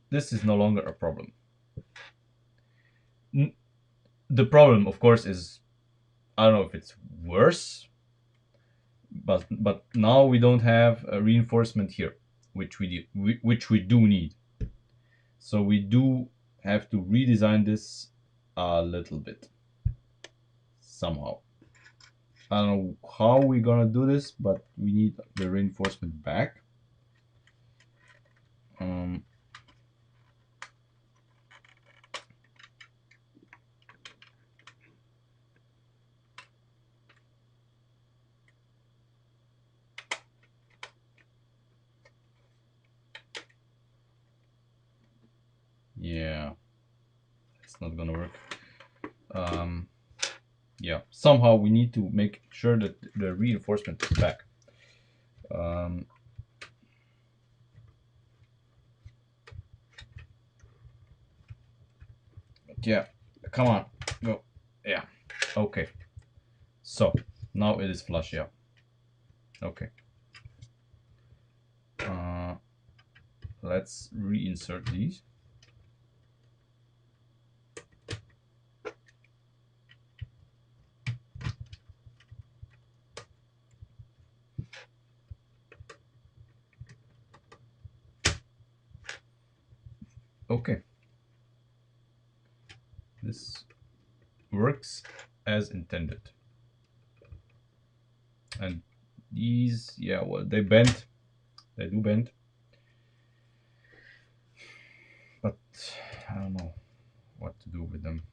this is no longer a problem. The problem, of course, is I don't know if it's worse, but now we don't have a reinforcement here, which we do need. So we do have to redesign this a little bit somehow. I don't know how we're gonna do this, but we need the reinforcement back. Yeah, it's not gonna work. Yeah, somehow we need to make sure that the reinforcement is back. Yeah, come on, go. Yeah, okay. So now it is flush. Yeah. Okay. Let's reinsert these. Okay. This works as intended. And these, yeah, well, they bend. They do bend. But I don't know what to do with them.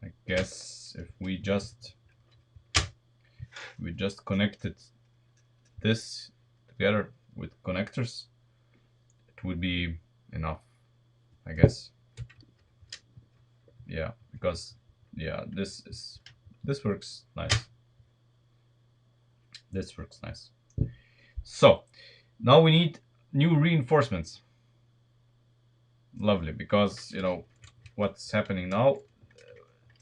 I guess if we just connected this together with connectors, it would be enough, I guess. Yeah, because yeah, this works nice. This works nice. So now we need new reinforcements. Lovely, because you know what's happening now,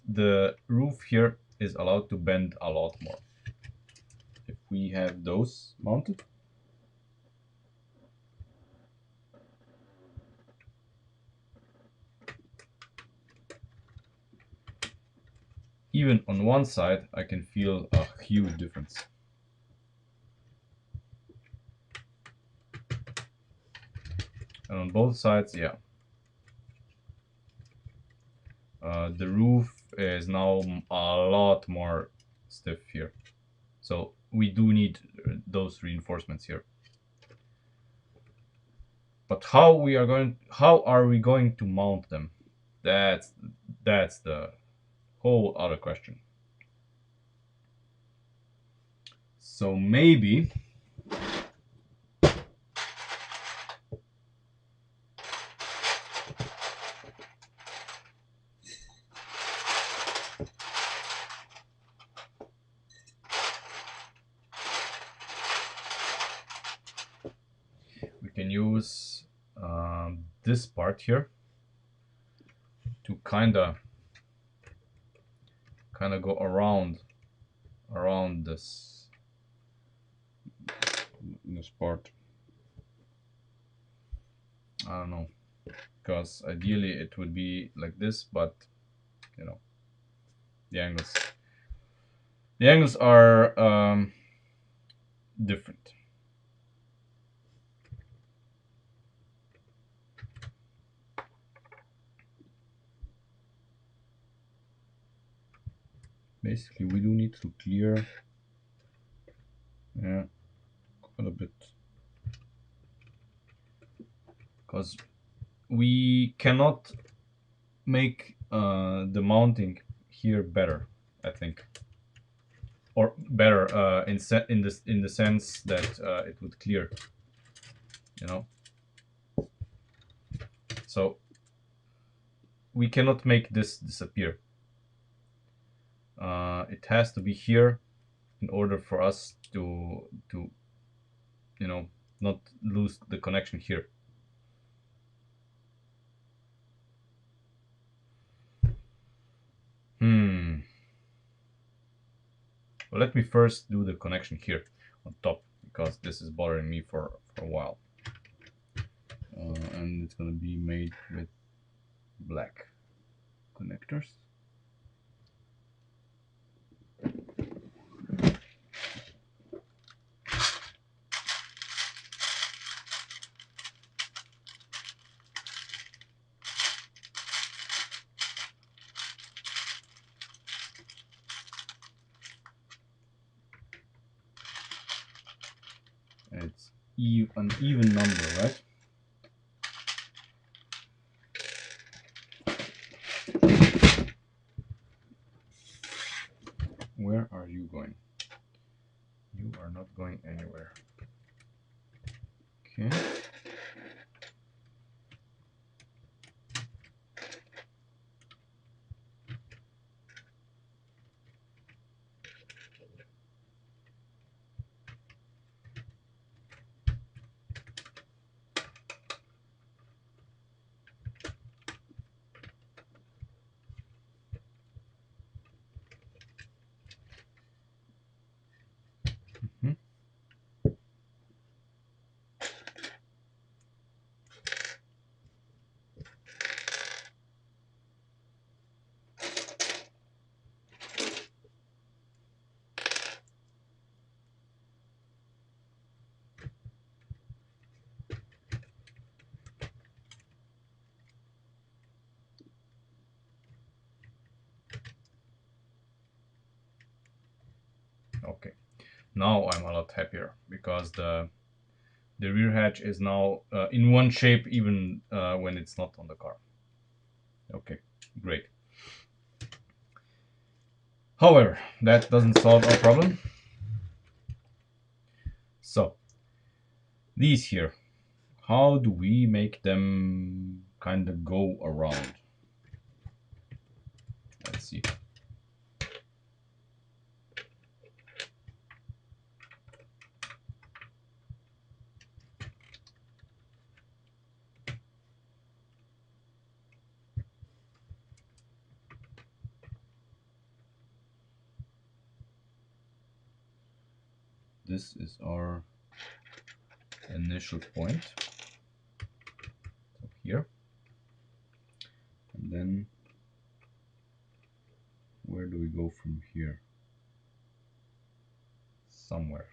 the roof here is allowed to bend a lot more. If we have those mounted, even on one side I can feel a huge difference. And on both sides, yeah, the roof is now a lot more stiff here. So we do need those reinforcements here. But how are we going to mount them? That's that's the whole other question. So maybe we can use this part here to kind of go around this part. I don't know, because ideally it would be like this, but you know, the angles are different. Basically, we do need to clear, yeah, quite a bit, because we cannot make the mounting here better, I think, or better in the sense that it would clear, you know. So we cannot make this disappear. It has to be here in order for us to you know, not lose the connection here. Well, let me first do the connection here on top, because this is bothering me for a while. And it's going to be made with black connectors. It's an even number, right? Where are you going? You are not going anywhere. Okay. Mhm. Okay. Now I'm a lot happier, because the rear hatch is now in one shape, even when it's not on the car. Okay, great. However, that doesn't solve our problem. So these here, how do we make them kind of go around? Let's see. This is our initial point, so here, and then where do we go from here? Somewhere.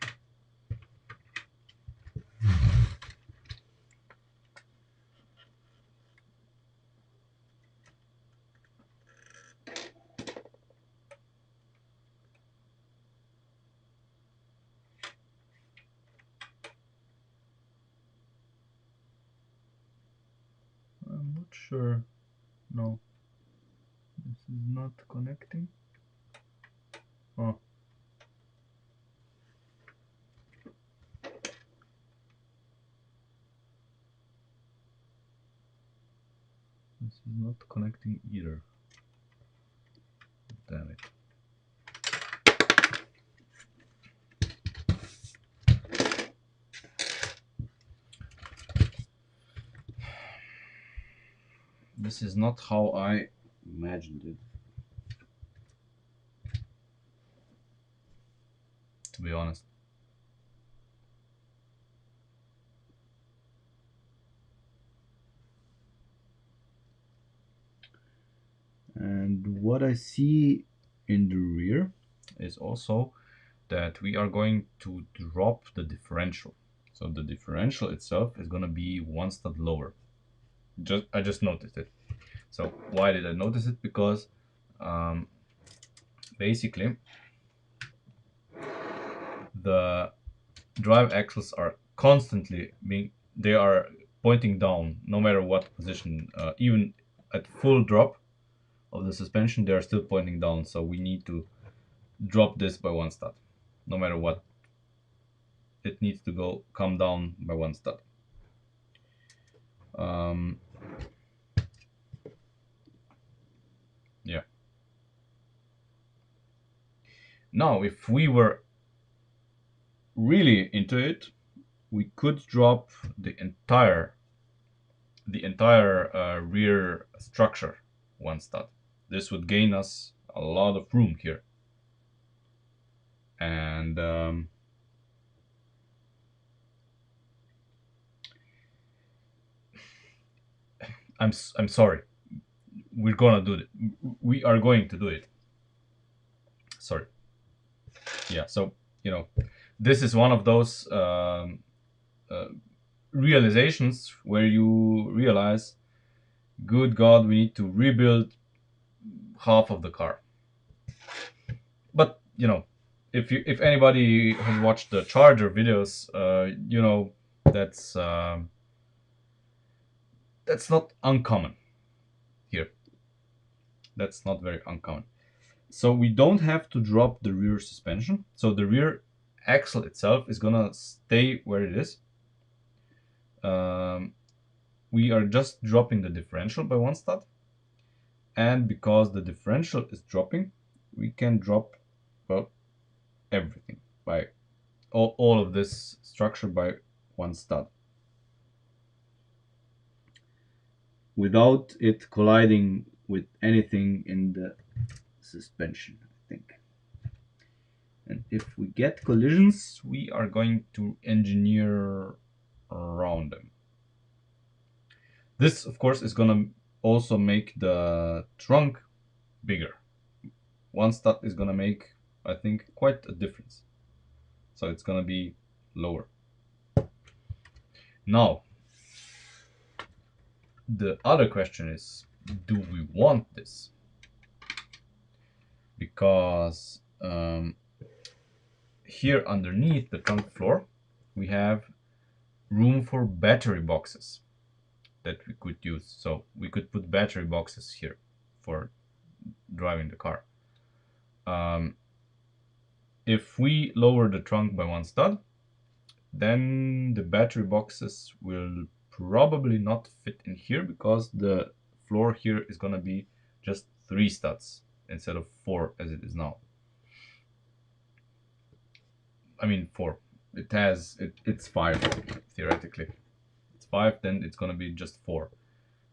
I'm not sure. No, is not connecting. Oh. This is not connecting either. Damn it. This is not how I imagined it, to be honest. And what I see in the rear is also that we are going to drop the differential. So the differential itself is going to be one stud lower. I just noticed it. So why did I notice it? Because basically the drive axles are constantly they are pointing down no matter what position, even at full drop of the suspension they are still pointing down, so we need to drop this by one stud no matter what. It needs to come down by one stud. Yeah. Now if we were really into it, we could drop the entire rear structure one stud. This would gain us a lot of room here. And I'm sorry. We're gonna do it. We are going to do it. Sorry. Yeah. So this is one of those realizations where you realize, good God, we need to rebuild half of the car. But if anybody has watched the Charger videos, that's not uncommon here. That's not very uncommon. So we don't have to drop the rear suspension. So the rear axle itself is gonna stay where it is. We are just dropping the differential by one stud. And because the differential is dropping, we can drop, well, everything by all of this structure by one stud, without it colliding with anything in the suspension, I think. And if we get collisions, we are going to engineer around them. This, of course, is gonna also make the trunk bigger. One stud is gonna make, I think, quite a difference. So it's gonna be lower. Now, the other question is, do we want this? Because here underneath the trunk floor, we have room for battery boxes that we could use. So we could put battery boxes here for driving the car. If we lower the trunk by one stud, then the battery boxes will probably not fit in here, because the floor here is going to be just 3 studs instead of 4 as it is now. I mean 4. It's 5 theoretically. It's 5, then it's going to be just 4.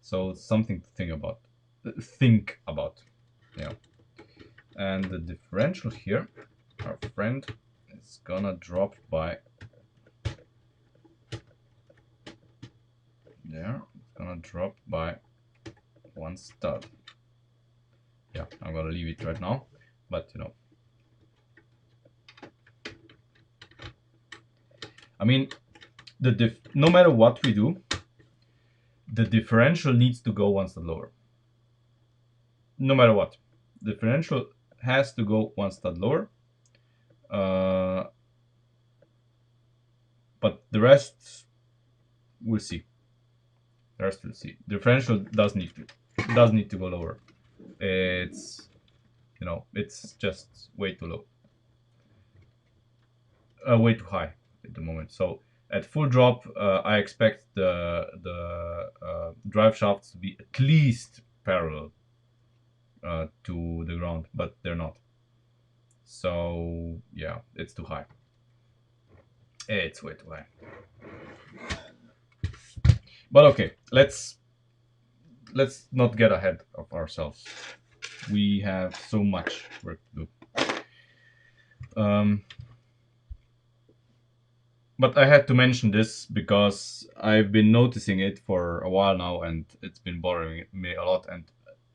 So it's something to think about. Yeah. And the differential here, our friend, is gonna drop by there. It's gonna drop by one stud. Yeah, I'm gonna leave it right now, but I mean, no matter what we do, the differential needs to go one stud lower. No matter what, the differential has to go one stud lower. But the rest, we'll see. The rest we'll see. The differential does need to go lower. It's, it's just way too low, way too high at the moment. So at full drop, I expect the drive shafts to be at least parallel to the ground, but they're not. So yeah, it's too high. It's way too high. But okay, let's not get ahead of ourselves. We have so much work to do. But I had to mention this because I've been noticing it for a while now, and it's been bothering me a lot. And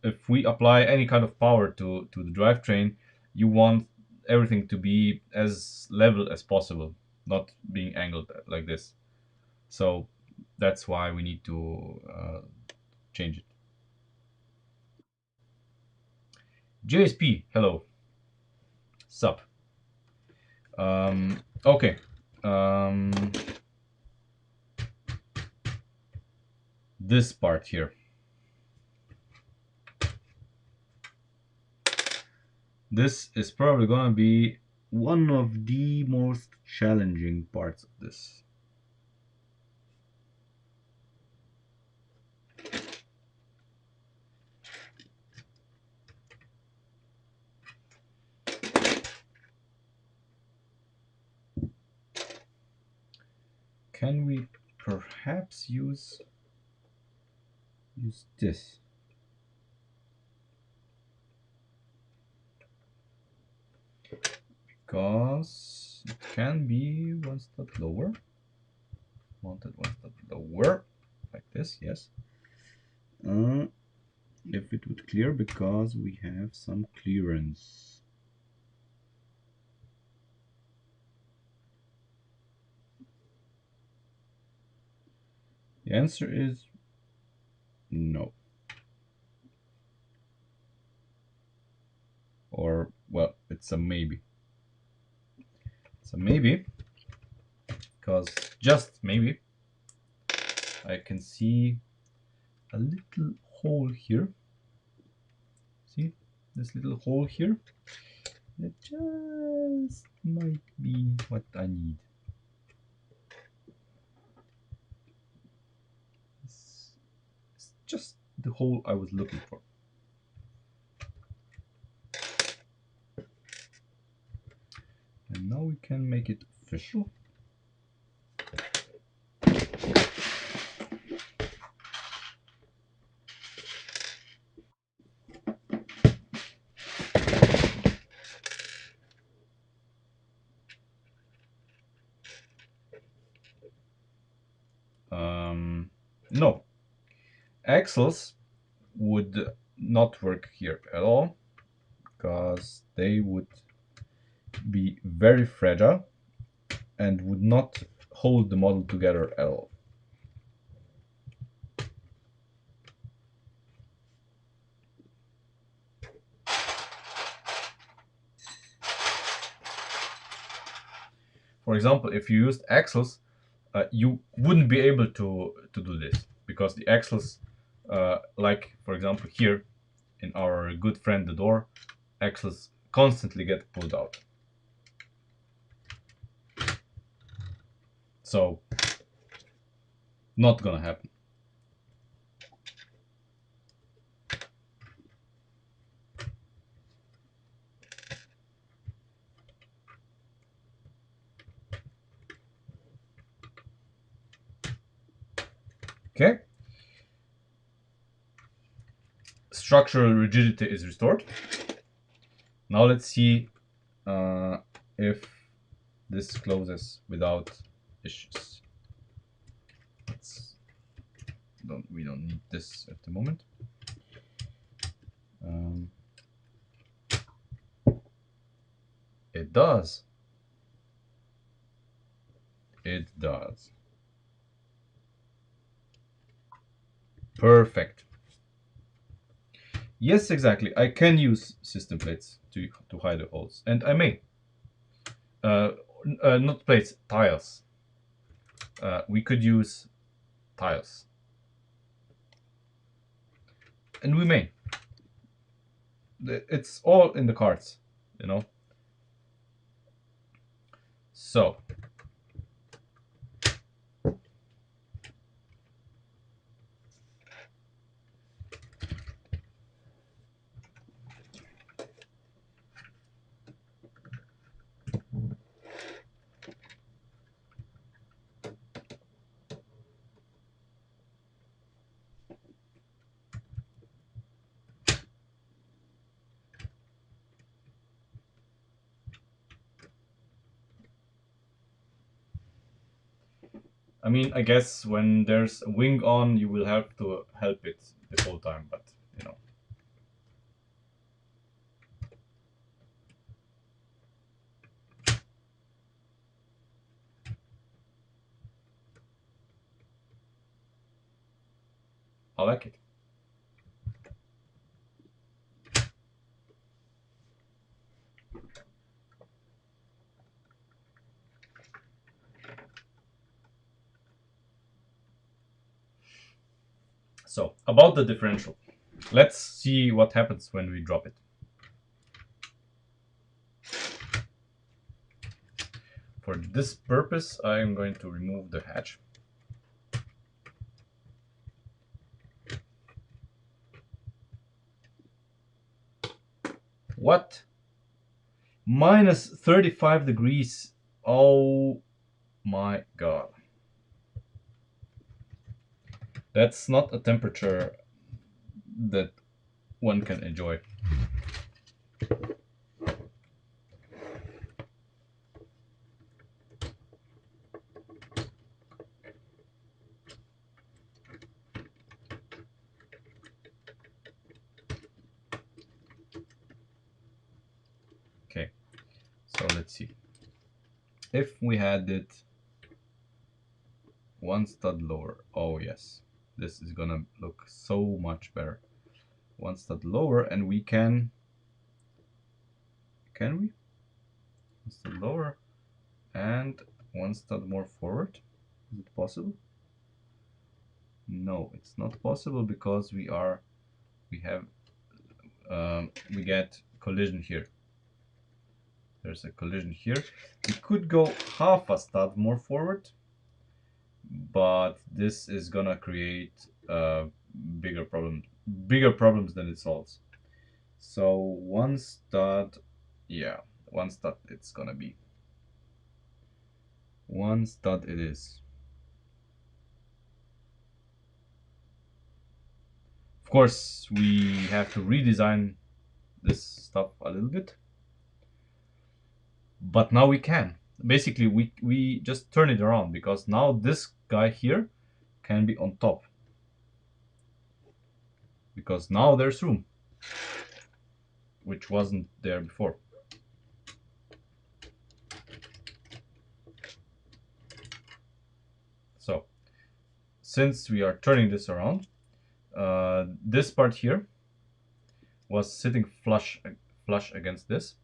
if we apply any kind of power to the drivetrain, you want everything to be as level as possible, not being angled like this. So that's why we need to change it. JSP, hello, sup. Okay. Um, this part here. This is probably gonna be one of the most challenging parts of this. Can we perhaps use this? Because it can be one step lower. Mounted one step lower. Like this, yes. If it would clear, because we have some clearance. The answer is no. Or, well, it's a maybe. It's a maybe, because just maybe I can see a little hole here. See this little hole here? That just might be what I need. It's just the hole I was looking for. And now we can make it official. No, axles would not work here at all, because they would be very fragile and would not hold the model together at all. For example, if you used axles, you wouldn't be able to do this, because the axles, like for example here in our good friend the door, axles constantly get pulled out. So not gonna happen. Okay. Structural rigidity is restored. Now let's see if this closes without issues. We don't need this at the moment. It does. It does. Perfect. Yes, exactly. I can use system plates to hide the holes, and I may. Not plates, tiles. We could use tiles, and we may. it's all in the cards, you know. So I mean, I guess when there's a wing on, you will have to help it the whole time, but you know. I like it. So, about the differential. Let's see what happens when we drop it. For this purpose, I am going to remove the hatch. What? Minus 35 degrees. Oh my god. That's not a temperature that one can enjoy. Okay, so let's see. If we had it one stud lower, oh yes, this is gonna look so much better. One stud lower, and we can we? One stud lower and one stud more forward. Is it possible? No, it's not possible because we get collision here. There's a collision here. We could go half a stud more forward, but this is gonna create bigger problems than it solves. So one stud, yeah, one stud it's gonna be. One stud it is. Of course, we have to redesign this stuff a little bit, but now we can. Basically, we just turn it around because now this guy here can be on top because now there's room, which wasn't there before. So since we are turning this around, this part here was sitting flush against this,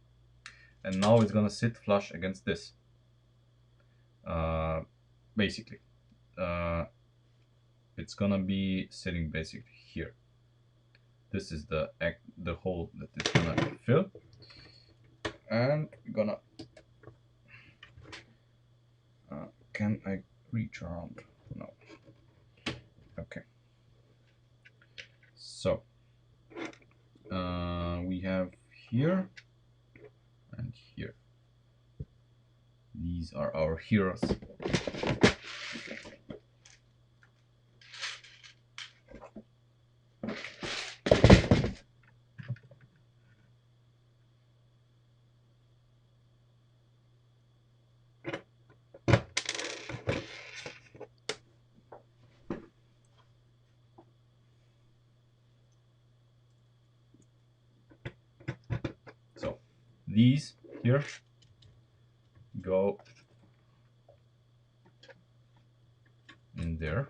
and now it's gonna sit flush against this. Basically, it's gonna be sitting basically here. This is the hole that it's gonna fill, and we're gonna. Can I reach around? No. Okay. So we have here and here. These are our heroes. So these here go in there,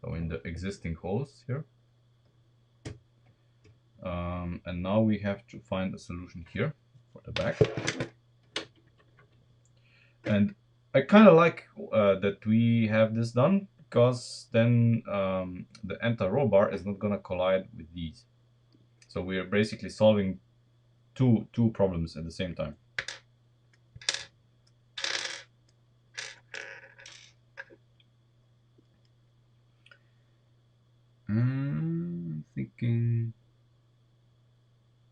so in the existing holes here, and now we have to find a solution here for the back. And I kind of like that we have this done, because then the anti-roll bar is not gonna collide with these. So we are basically solving two problems at the same time. Thinking,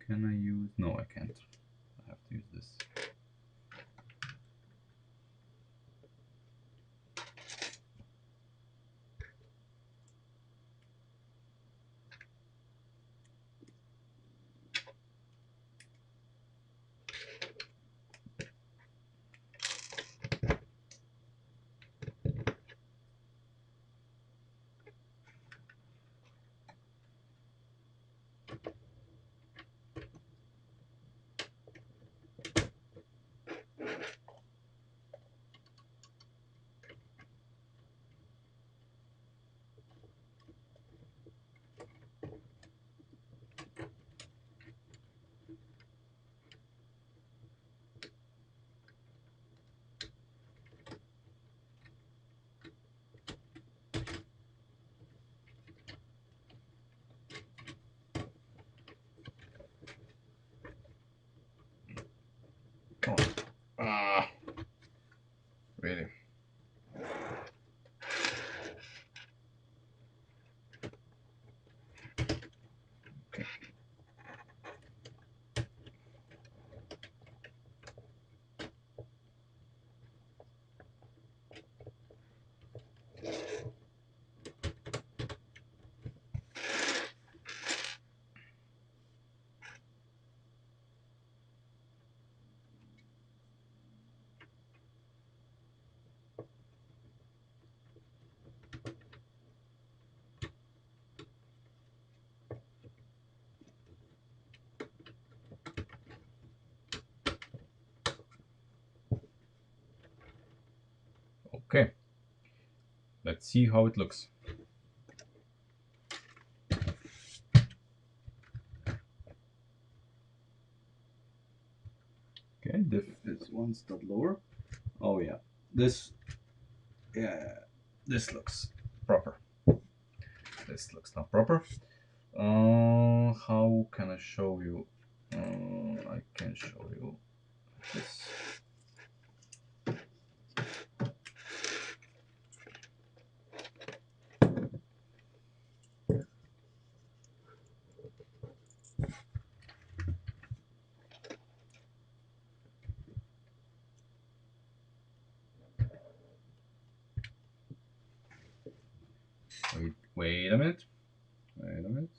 can I use? No, I can't. I have to use this. Come on. Ah, really? Okay. Let's see how it looks. Okay, diff is one stud lower. Oh yeah, this looks proper. This looks not proper. How can I show you? I can show you this. Wait a minute. Wait a minute.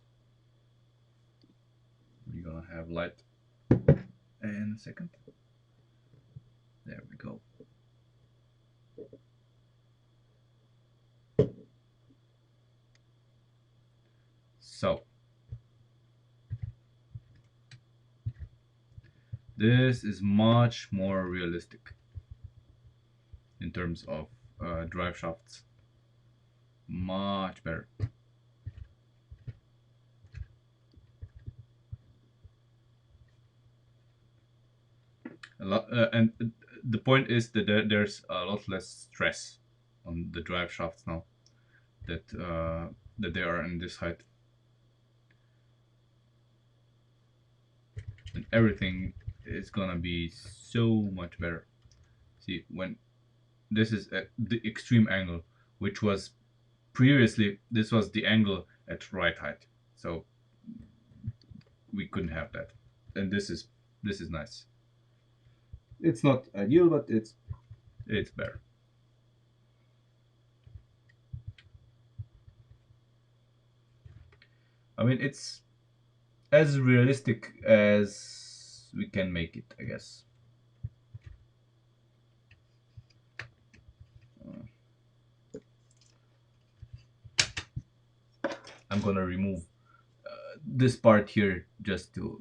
We're gonna have light in a second. There we go. So this is much more realistic in terms of drive shafts. Much better. A lot, and the point is that there's a lot less stress on the drive shafts now that that they are in this height, and everything is gonna be so much better. See, when this is at the extreme angle, which was previously this was the angle at right height, so we couldn't have that, and this is nice. It's not ideal, but it's better. I mean, it's as realistic as we can make it, I guess. I'm gonna remove this part here just to,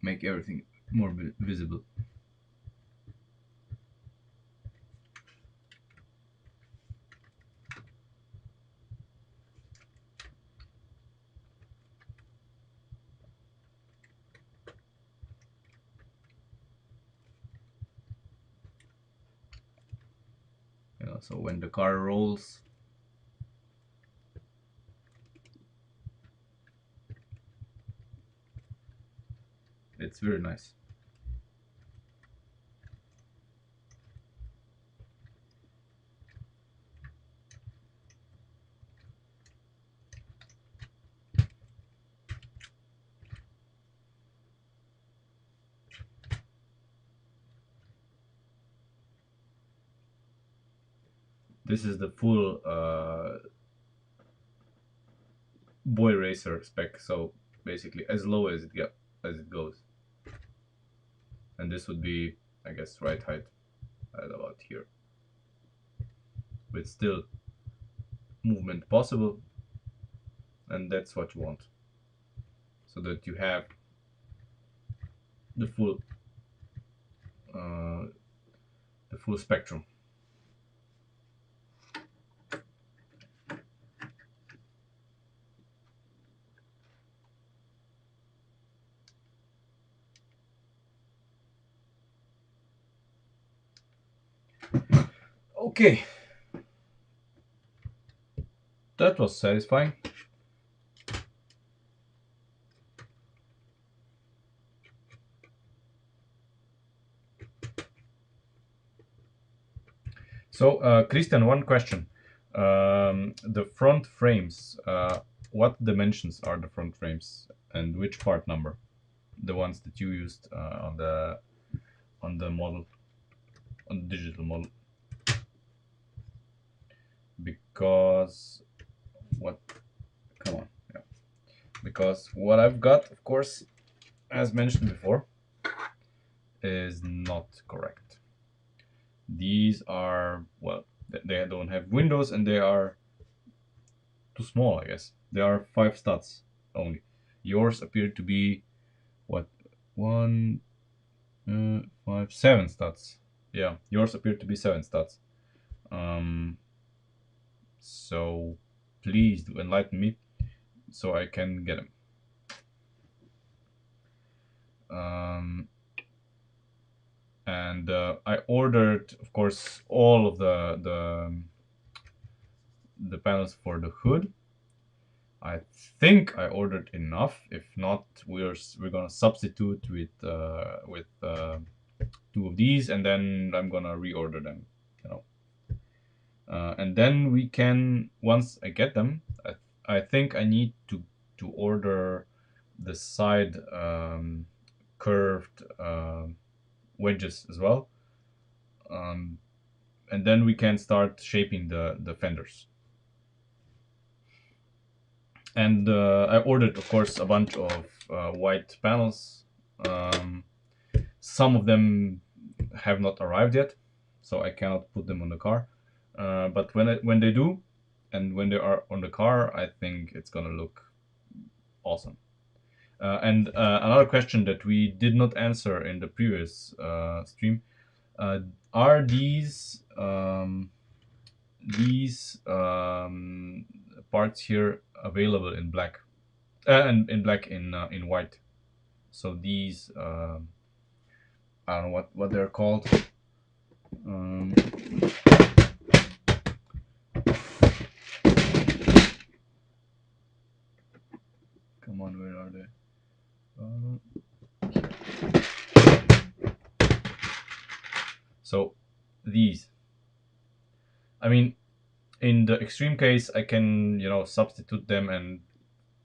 make everything more visible. So when the car rolls, It's very nice. This is the full boy racer spec, so basically as low as it goes. And this would be, I guess, right height at about here, with still movement possible, and that's what you want, so that you have the full spectrum. Okay, that was satisfying. So, Christian, one question. The front frames, what dimensions are the front frames and which part number? The ones that you used on the model, on the digital model. Because what? Come on. Yeah. Because what I've got, of course, as mentioned before, is not correct. These are, well, they don't have windows and they are too small, I guess. They are 5 studs only. Yours appear to be what, 1, 5, 7 studs. Yeah, yours appear to be 7 studs. So please do enlighten me so I can get them. And I ordered, of course, all of the panels for the hood. I think I ordered enough. If not, we're gonna substitute with 2 of these, and then I'm gonna reorder them. You know, and then we can, once I get them, I think I need to order the side curved wedges as well, and then we can start shaping the fenders. And I ordered, of course, a bunch of white panels. Some of them have not arrived yet, so I cannot put them on the car. But when they do, and when they are on the car, I think it's gonna look awesome. And another question that we did not answer in the previous stream: are these parts here available in black? And in black, in white. So these I don't know what they're called. Um, Come on, where are they? So these. I mean, in the extreme case, I can, substitute them and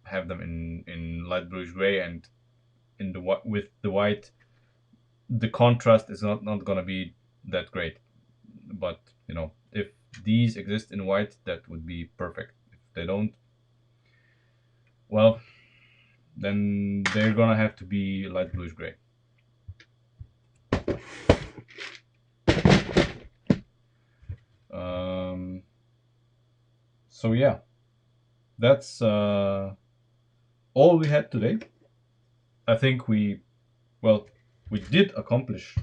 have them in light bluish gray, and in the with the white, the contrast is not gonna be that great. But if these exist in white, that would be perfect. If they don't, well, then they're gonna have to be light bluish gray. So yeah, that's all we had today. I think we did accomplish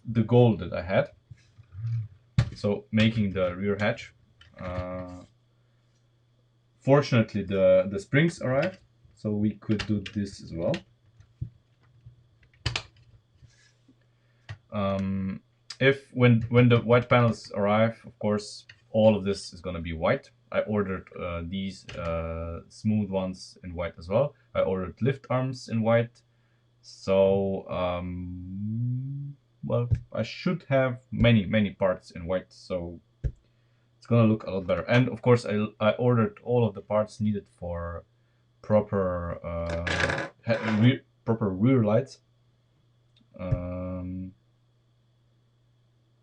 the goal that I had. So making the rear hatch. Fortunately, the springs arrived, so we could do this as well. If when the white panels arrive, of course, all of this is gonna be white. I ordered these smooth ones in white as well. I ordered lift arms in white, So well, I should have many parts in white, so it's gonna look a lot better. And of course, I ordered all of the parts needed for proper proper rear lights.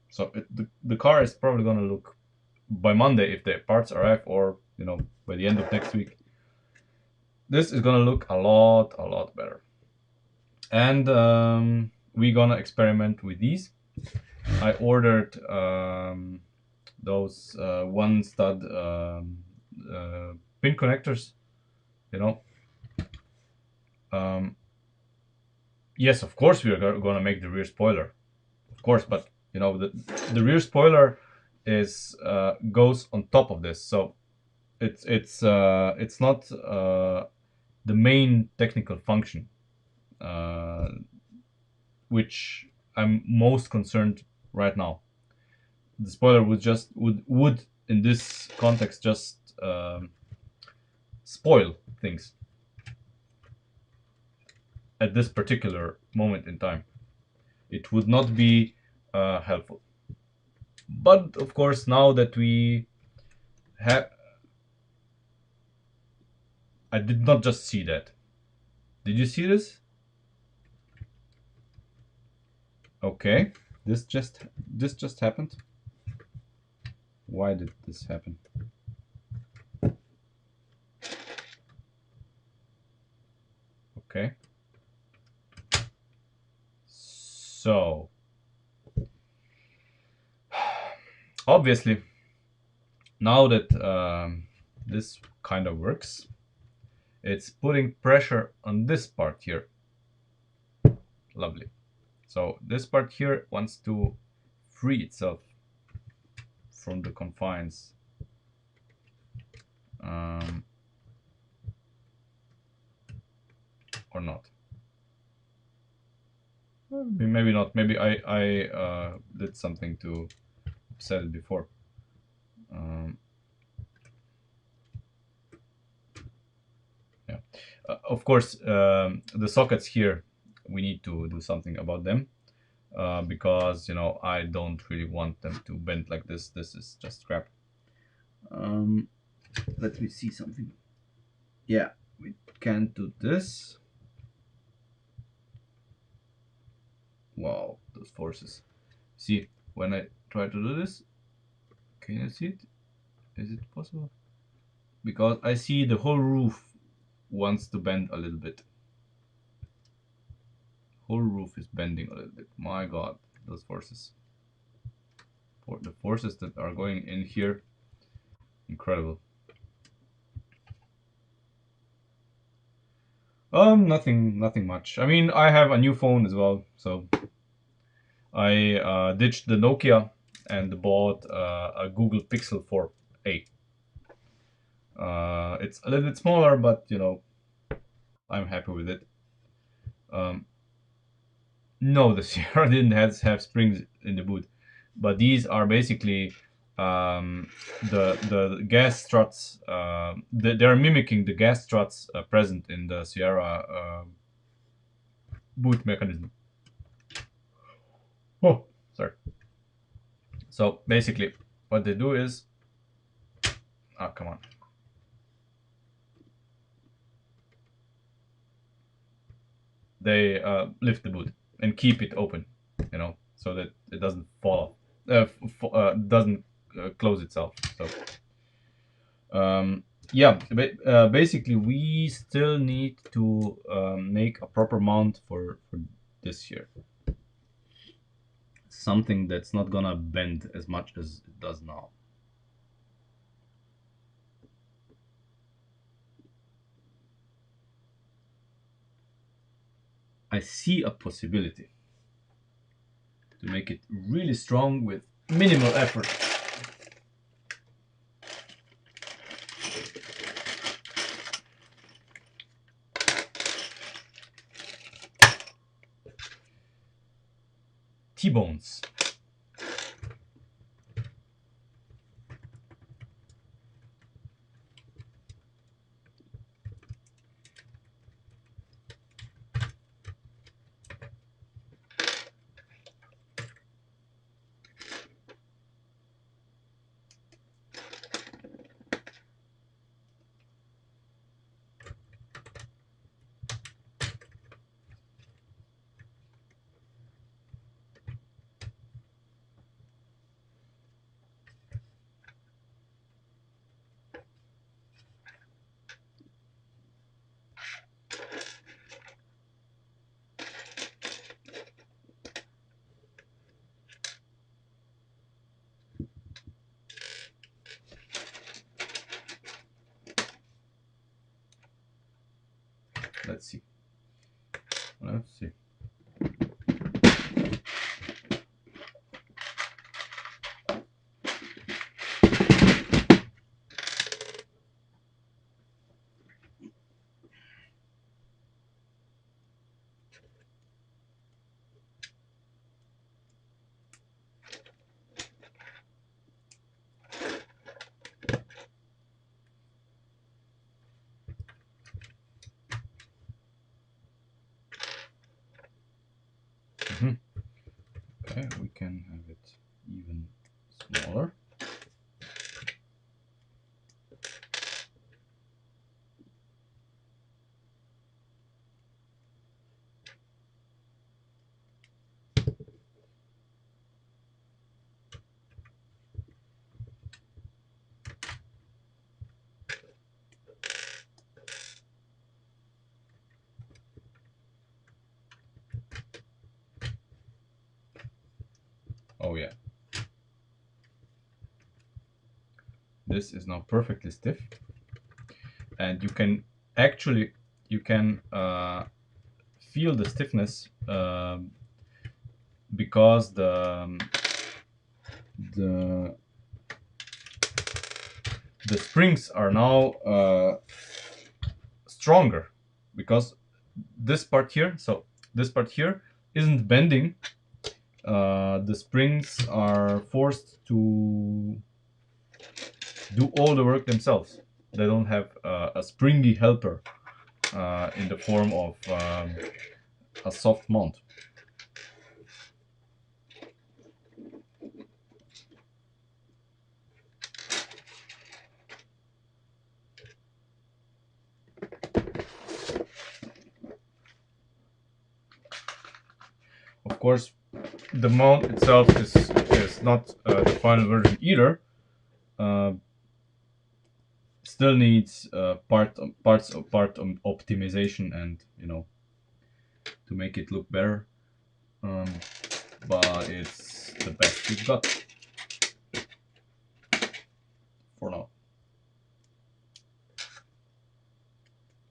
So the car is probably gonna look by Monday, if the parts arrive, or by the end of next week, this is gonna look a lot better. And we're gonna experiment with these. I ordered those one stud pin connectors, you know. Yes, of course we are gonna make the rear spoiler, of course, but the rear spoiler is goes on top of this, so it's not the main technical function, which I'm most concerned right now. The spoiler would in this context just spoil things at this particular moment in time. It would not be helpful. But of course, now that we have, I did not just see that. Did you see this? Okay, this just happened. Why did this happen? Okay. So obviously, now that this kind of works, it's putting pressure on this part here. Lovely. So this part here wants to free itself from the confines. Or not. Maybe not. Maybe I did something to upset it before. Yeah. Of course, the sockets here, we need to do something about them, because I don't really want them to bend like this. This is just crap. Let me see something. Yeah, we can do this. Wow, those forces. See, when I try to do this, can you see it? Is it possible? Because I see the whole roof wants to bend a little bit. Whole roof is bending a little bit. My God, those forces. For the forces that are going in here, incredible. Nothing much. I mean, I have a new phone as well, so I ditched the Nokia and bought a Google Pixel 4a. It's a little bit smaller, but I'm happy with it. No, the Sierra didn't have springs in the boot, but these are basically the gas struts. They're mimicking the gas struts present in the Sierra boot mechanism. Oh, sorry. So basically, what they do is, oh, come on. They lift the boot and keep it open, so that it doesn't fall off, doesn't close itself. So, yeah, basically, we still need to make a proper mount for this here. Something that's not gonna bend as much as it does now. I see a possibility to make it really strong with minimal effort. T-bones. Let's see. Let's see. Okay, we can have it even smaller. Oh yeah. This is now perfectly stiff, and you can actually feel the stiffness because the the springs are now stronger, because this part here, so this part here isn't bending. The springs are forced to do all the work themselves. They don't have a springy helper in the form of a soft mount. Of course, the mount itself is not the final version either. Uh, Still needs part optimization, and to make it look better. Um, but it's the best we've got for now.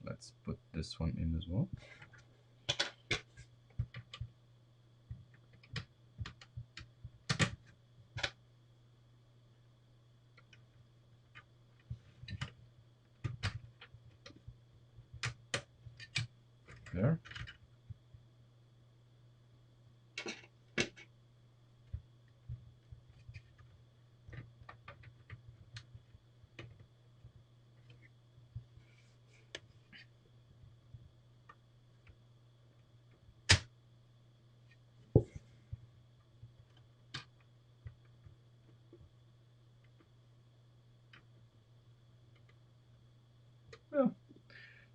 Let's put this one in as well. There. Yeah.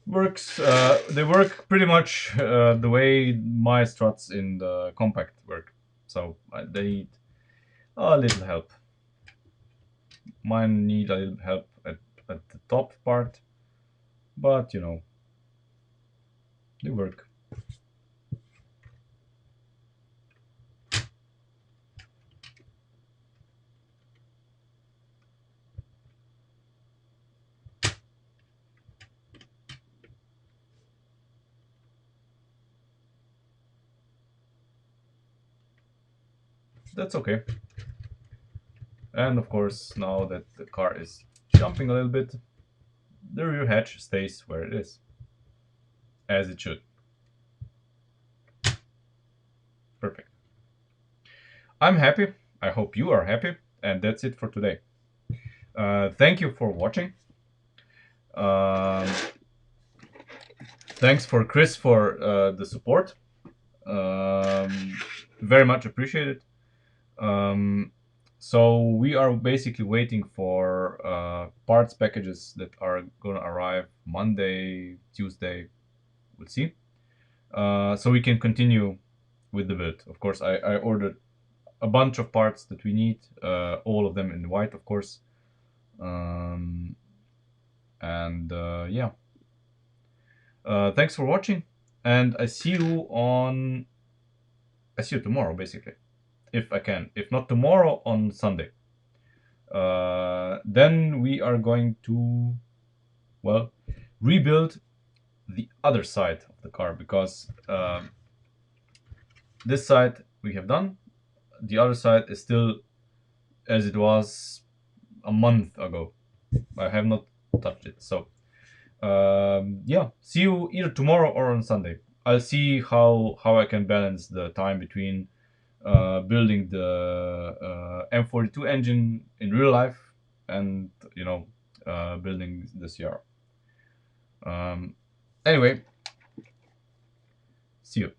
Works. They work pretty much the way my struts in the compact work. So they need a little help. Mine need a little help at the top part, but they work. That's okay. And of course, now that the car is jumping a little bit, the rear hatch stays where it is, as it should. Perfect. I'm happy. I hope you are happy. And that's it for today. Thank you for watching. Um, Thanks for Chris for the support. Very much appreciated. So we are basically waiting for parts packages that are gonna arrive Monday, Tuesday. We'll see. So we can continue with the build. Of course, I ordered a bunch of parts that we need, all of them in white, of course. And yeah. Thanks for watching, and I see you tomorrow, basically, if I can. If not tomorrow, on Sunday. Then we are going to, well, rebuild the other side of the car, because this side we have done, the other side is still as it was a month ago. I have not touched it. So yeah, see you either tomorrow or on Sunday. I'll see how I can balance the time between building the M42 engine in real life and building the CR. Anyway, see you.